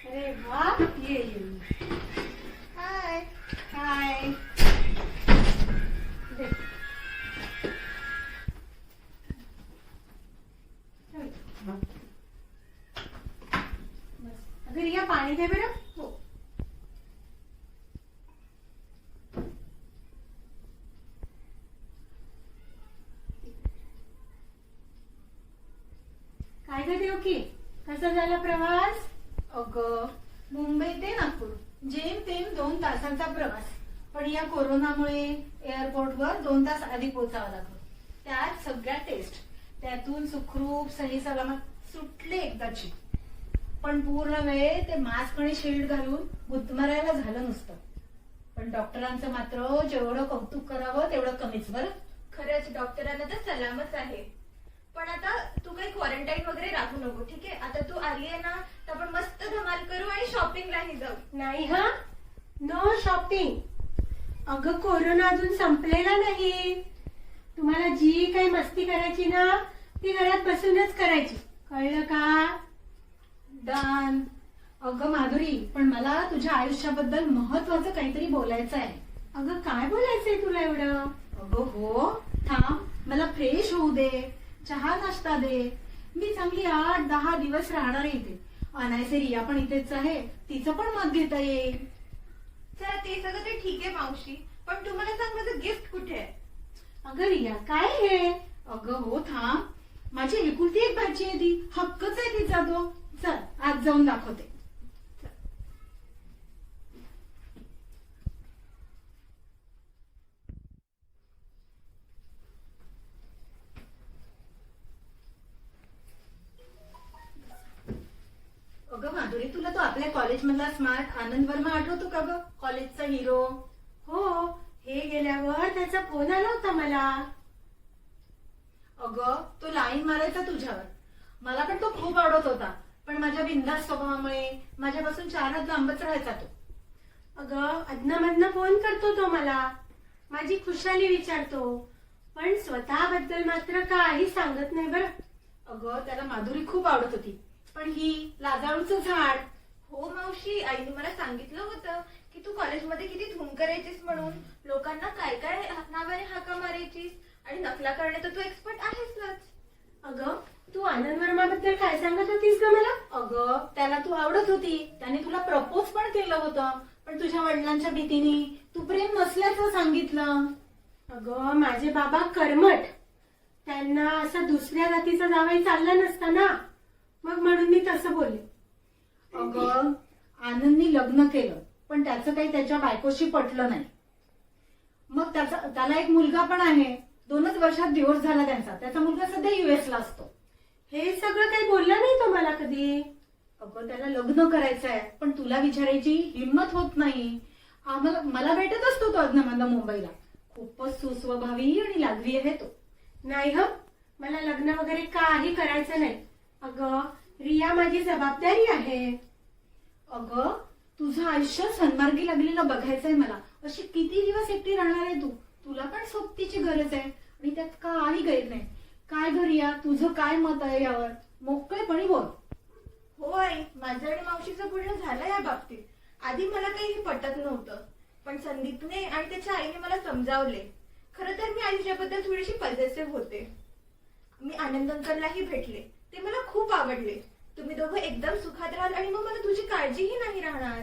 J: अरे वा, ये ये.
L: हाय हाय.
J: दे. अगं रिया, पाणी दे बरं. हो. काय ग देवकी, कसा झाला प्रवास?
L: अगं, मुंबई ते नागपूर जेमतेम 2 तासांचा प्रवास. पण या कोरोनामुळे एअरपोर्टवर 2 तास आधी पोहोचावं लागलं. त्यात सगळ्या टेस्ट, त्यातून सुखरूप सही सलामत सुटले एकदाची. पण पूर्ण वेळ ते मास्क आणि शील्ड घालून गुदमरायला झालं नुसतं. पण डॉक्टरांचं मात्र जेवढं कौतुक करावं तेवढं कमीच बरं. खरंच डॉक्टरांना तर सलामच आहे. पण आता तू काही क्वारंटाईन वगैरे राहू नको, ठीक आहे? आता तू आली आहे ना, तर आपण मस्त धमाल करू आणि शॉपिंगलाही जाऊ.
J: नाही हा, नो शॉपिंग. अगं, कोरोना अजून संपलेला नाही. तुम्हाला जी काही मस्ती करायची ना, ती घरात बसूनच करायची, कळलं का? डन. अगं माधुरी, पण मला तुझ्या आयुष्याबद्दल महत्वाचं काहीतरी बोलायचं आहे. अगं काय बोलायचंय तुला एवढं? अगं हो, थांब, मला फ्रेश होऊ दे, चहा नाश्ता दे. मी चांगली 8-10 दिवस राहणार आहे इथे. अनायसे रिया पण इथेच आहे, तिचं पण मत घेता येईल.
L: चला ते सगळं ते ठीक आहे मावशी, पण तुम्हाला सांग माझं गिफ्ट कुठे आहे?
J: अगं रिया काय हे? अगं हो थांब, माझी एकुलती एक भाची आहे ती, हक्कच आहे तिचा तो. चल आज जाऊन दाखवते. अगं माधुरी, तुला तो आपल्या कॉलेजमधला स्मार्ट आनंद वर्मा आठवतो का ग? कॉलेजचा हिरो. हो, हे गेल्यावर त्याचा फोन आला होता मला. अगं तो लाईन मारायचा तुझ्यावर. मला पण तो खूप आवडत होता, पण माझ्या बिनधास्त स्वभावामुळे माझ्यापासून 4 हात लांबच राहायचा तो. अगं अधनामधनं फोन करतो तो मला, माझी खुशाली विचारतो, पण स्वतःबद्दल मात्र काही सांगत नाही बरं. अगं त्याला माधुरी खूप आवडत होती, पण ही लाजाळूचं झाड.
L: हो मावशी, आईने मला सांगितलं होतं की तू कॉलेजमध्ये किती धूम करायचीस म्हणून, लोकांना काय काय नावाने हाका मारायचीस आणि नकला करण्यात तर तू एक्सपर्ट आहेसच.
J: अगं तू आनंद वर्माबद्दल काय सांगत होतीस ग मला? अगं त्याला तू आवडत होती, त्याने तुला प्रपोज पण केलं होतं, पण तुझ्या वडिलांच्या भीतीने तू प्रेम नसल्याचं सांगितलं. अगं माझे बाबा कर्मठ, त्यांना असा दुसऱ्या जातीचा जावई चालला नसता ना, मग म्हणून मी तसं बोलले. अगं आनंदनी लग्न केलं, पण त्याचं काही त्याच्या बायकोशी पटलं नाही. मग त्याला एक मुलगा पण आहे, 2च वर्षात डिव्होर्स झाला त्यांचा. त्याचा मुलगा सध्या US ला असतो. हे सगळं काही बोलला नाही तो मला कधी. अगं त्याला लग्न करायचं आहे, पण तुला विचारायची हिंमत होत नाही. मला भेटत असतो तो अधनामधनं मुंबईला. खूपच सुस्वभावी आणि लागवी आहे तो. नाही ह, मला लग्न वगैरे काही करायचं नाही. अगं रिया माझी जबाबदारी आहे. अगं तुझं आयुष्य सन्मार्गी लागलेलं बघायचंय मला. अशी किती दिवस एकटी राहणार आहे तू? तुला पण सोबतीची गरज आहे आणि त्यात काही गैर नाही. काय ग रिया, तुझं काय मत आहे यावर? मोकळेपणी बोल.
L: हो आई, माझं आणि मावशीचं बोलणं झालं या बाबतीत. आधी मला काही पटत नव्हतं, पण संदीपने आणि त्याच्या आईने मला समजावले. खरं तर मी आयुष्याबद्दल थोडीशी पॉझिटिव्ह होते. मी आनंद अंकललाही भेटले, ते मला खूप आवडले. तुम्ही दोघं एकदम सुखात राहाल आणि मग मला तुझी काळजीही नाही राहणार.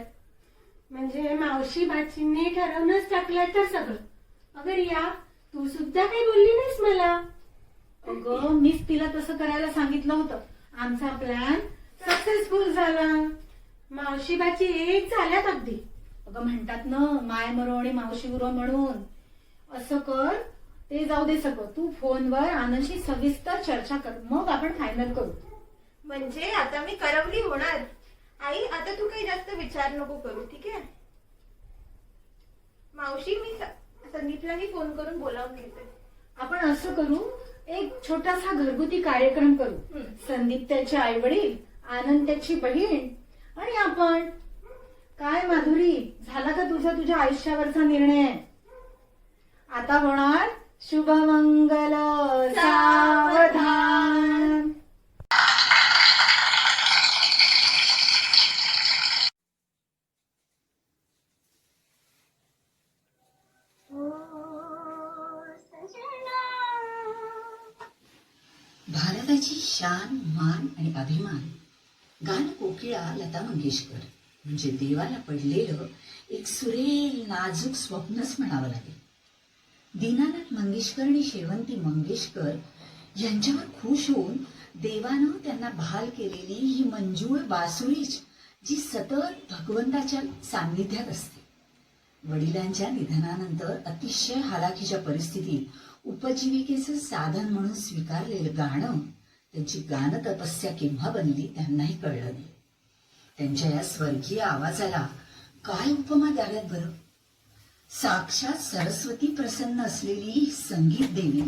J: म्हणजे मावशी बाचींनी ठरवूनच टाकलं तर सगळं. अगं रिया, तू सुद्धा काही बोलली नाहीस मला. अगं मीच तिला तसं करायला सांगितलं होतं. आमचा प्लॅन सक्सेसफुल झाला. मावशी बाची एक झाल्यात अगदी. अगं म्हणतात ना, माय मरो आणि मावशी उरो म्हणून. असं कर, ते जाऊ दे सगळं. तू फोनवर आनंदशी सविस्तर चर्चा कर, मग आपण फायनल करू.
L: म्हणजे आता मी करवली होणार. आई आता तू काही जास्त विचार नको करू, ठीक आहे? मावशी, मी संदीपलाही फोन करून बोलावून घेते.
J: आपण असं करू, एक छोटासा घरगुती कार्यक्रम करू. संदीप त्याचे आई वडील, आनंद त्याची बहीण आणि आपण. काय माधुरी, झाला का तुझ्या आयुष्यावरचा निर्णय? आता होणार शुभमंगल सावधान.
U: भारताची शान, मान आणि अभिमान गान कोकिळा लता मंगेशकर म्हणजे देवाला पडलेलं एक सुरेल नाजूक स्वप्नच म्हणावं लागेल. दीनानाथ मंगेशकर आणि शेवंती मंगेशकर यांच्यावर खुश होऊन देवानं त्यांना बहाल केलेली ही मंजूळ बासुरीच, जी सतत भगवंताच्या सान्निध्यात असते. वडिलांच्या निधनानंतर अतिशय हालाखीच्या परिस्थितीत उपजीविकेचं साधन म्हणून स्वीकारलेलं गाणं त्यांची गान तपस्या केव्हा बनली त्यांनाही कळलं नाही. त्यांच्या या स्वर्गीय आवाजाला काय उपमा द्याव्यात बरं? साक्षात सरस्वती प्रसन्न असलेली ही संगीत देवी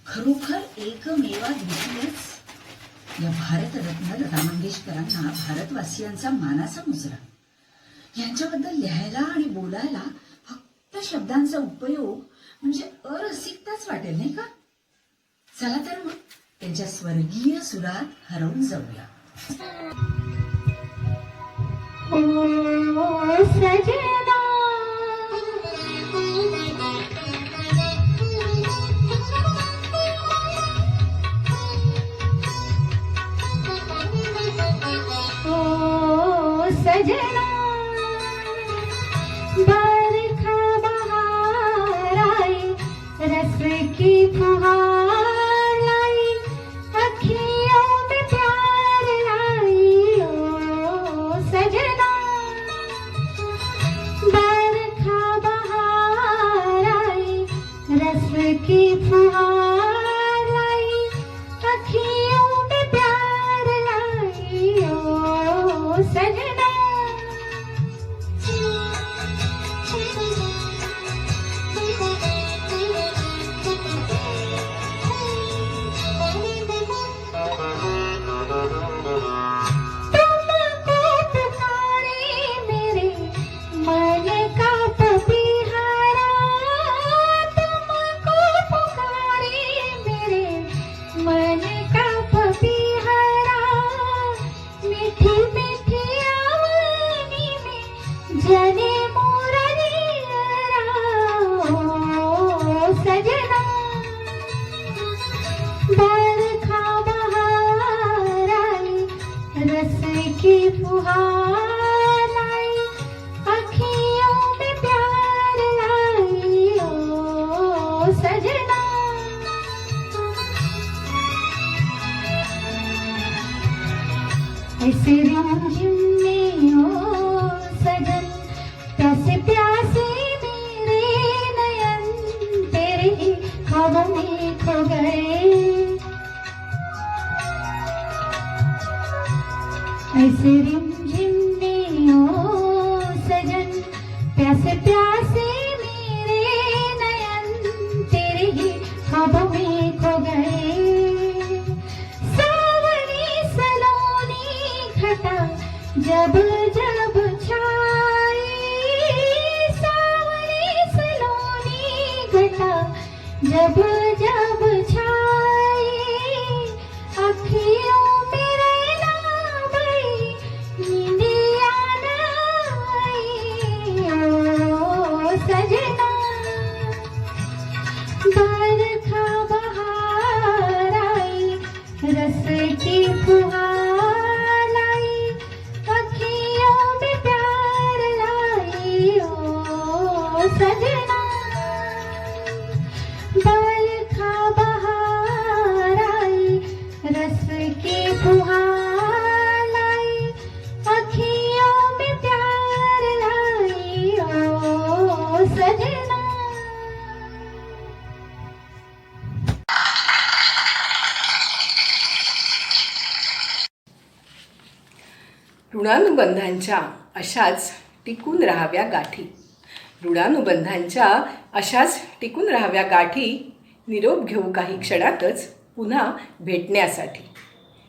U: खरोखर एकमेवा द्वितीयच. या भारतरत्न लता मंगेशकरांना भारतवासियांचा मानाचा मुजरा. यांच्याबद्दल लिहायला आणि बोलायला फक्त शब्दांचा उपयोग म्हणजे अरसिकताच वाटेल, नाही का? चला तर मग त्यांच्या स्वर्गीय सुरात हरवून जाऊया.
P: सजना सजना बरखा बहार आई रस की फुहार लाई अखियों में प्यार लाई ओ सजना बरखा बहार आई रस की फुहार लाई अखियों में प्यार लाई ओ सजना तुमको पुकारे मेरे मन का पपीहारा तुमको पुकारे मेरे मन का पपीहारा मीठी मीठी आवानी में जने मुरलिया ओ सजना बरखा बहार आई रस की फुहार लाई अखियों में प्यार लाई ओ सजना ऐसे रिमझिम में ओ सजन प्यासे प्यासे मेरे नयन तेरे ही ख्वाबों में खो गए ऐसे रिमझिम में ओ सजन प्यासे प्यासे मेरे नयन तेरे ही ख्वाबों में खो गए सावनी सलोनी घटा जब जब छाई सावनी सलोनी घटा जब जब छाई अखियों में रहना भई नींदिया न आई ओ सजना बरखा बहार आई रस की फुहार लाई अखियों में प्यार लाई ओ सजना बरखा बहार आई रस की फुहार लाई अखियों में प्यार लाई ओ सजना
C: ऋणानुबंधांच्या अशाच टिकून राहाव्या गाठी. ऋणानुबंधांच्या अशाच टिकून राहाव्या गाठी. निरोप घेऊ काही क्षणातच पुन्हा भेटण्यासाठी.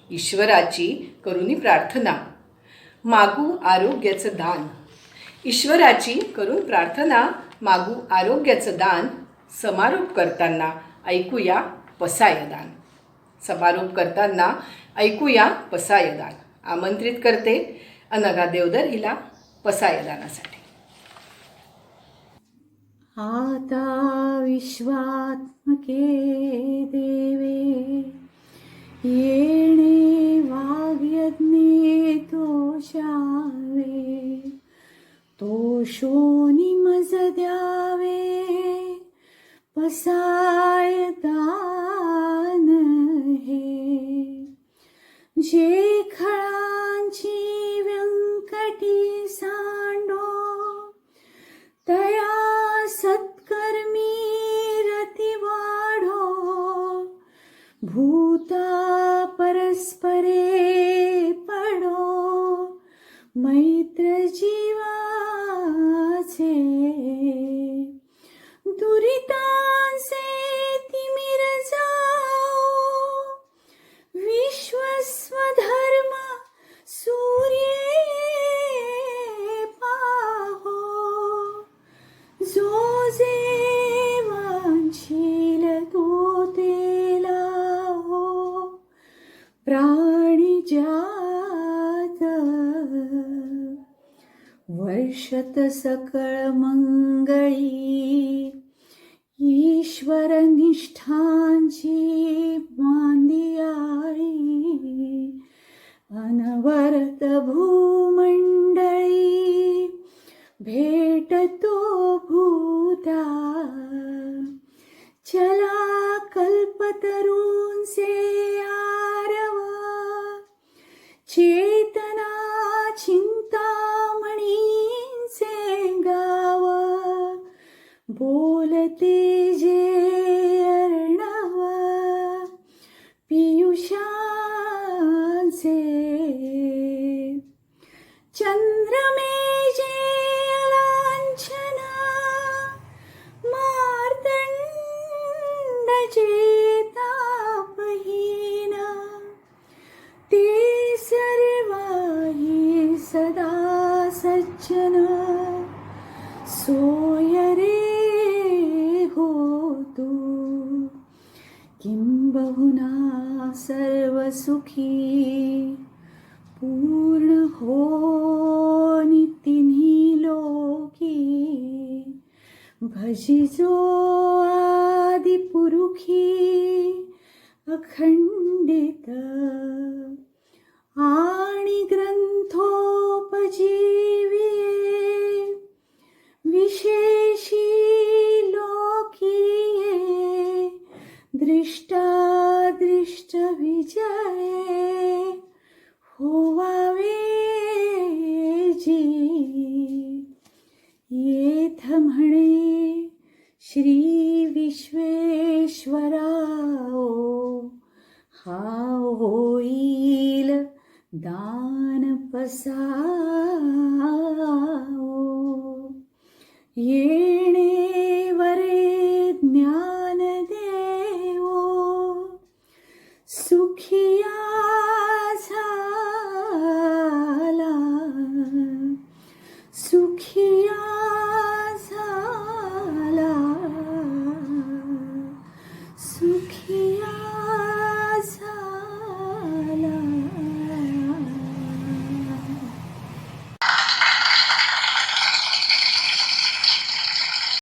C: ईश्वराची करुनी प्रार्थना मागू आरोग्याचं दान. ईश्वराची करून प्रार्थना मागू आरोग्याचं दान. समारोप करताना ऐकूया पसायदान. समारोप करताना ऐकूया पसायदान. आमंत्रित करते अनघा देवधर हिला पसायदानासाठी.
J: आता विश्वात्मके देवे येणे वाग्यज्ञे तोषावे तोषोनी मज द्यावे पसायदान हे जे खळांची व्यंकटी सांडो तया सत्कर्मी रती वाढो भूता परस्परे पडो मैत्र जीवाचे दुरितांचे तिमिर जाओ विश्वस्वधर्म सूर्ये पाहो जो जे वांछील तो ते लाहो वर्षत सकळ मंगळी ईश्वर निष्ठांची मांदियाळी अनवरत भूमंडळी भेटतो भूता चला कल्पतरूंचे आरवा चेतना चिंतामणींचे गाव बोलते जे अर्णव पियुषांचे चंद्रमे जे अलांछन मार्तंड जे तापहीन ते सर्वाही सदा सज्जन सोय रे हो तू किंबहुना सर्व सुखी पूर्ण हो तिन्ही लोकी भजिजो आदि पुरुखी अखंडित आणि ग्रंथोपजीविये विशेषी लोकीये दृष्टादृष्ट विजये होवावे जी येथ म्हणे श्री विश्वेश्वराओ हा होईल दान पसाओ येणे वरे ज्ञान देवो सुखिया झाला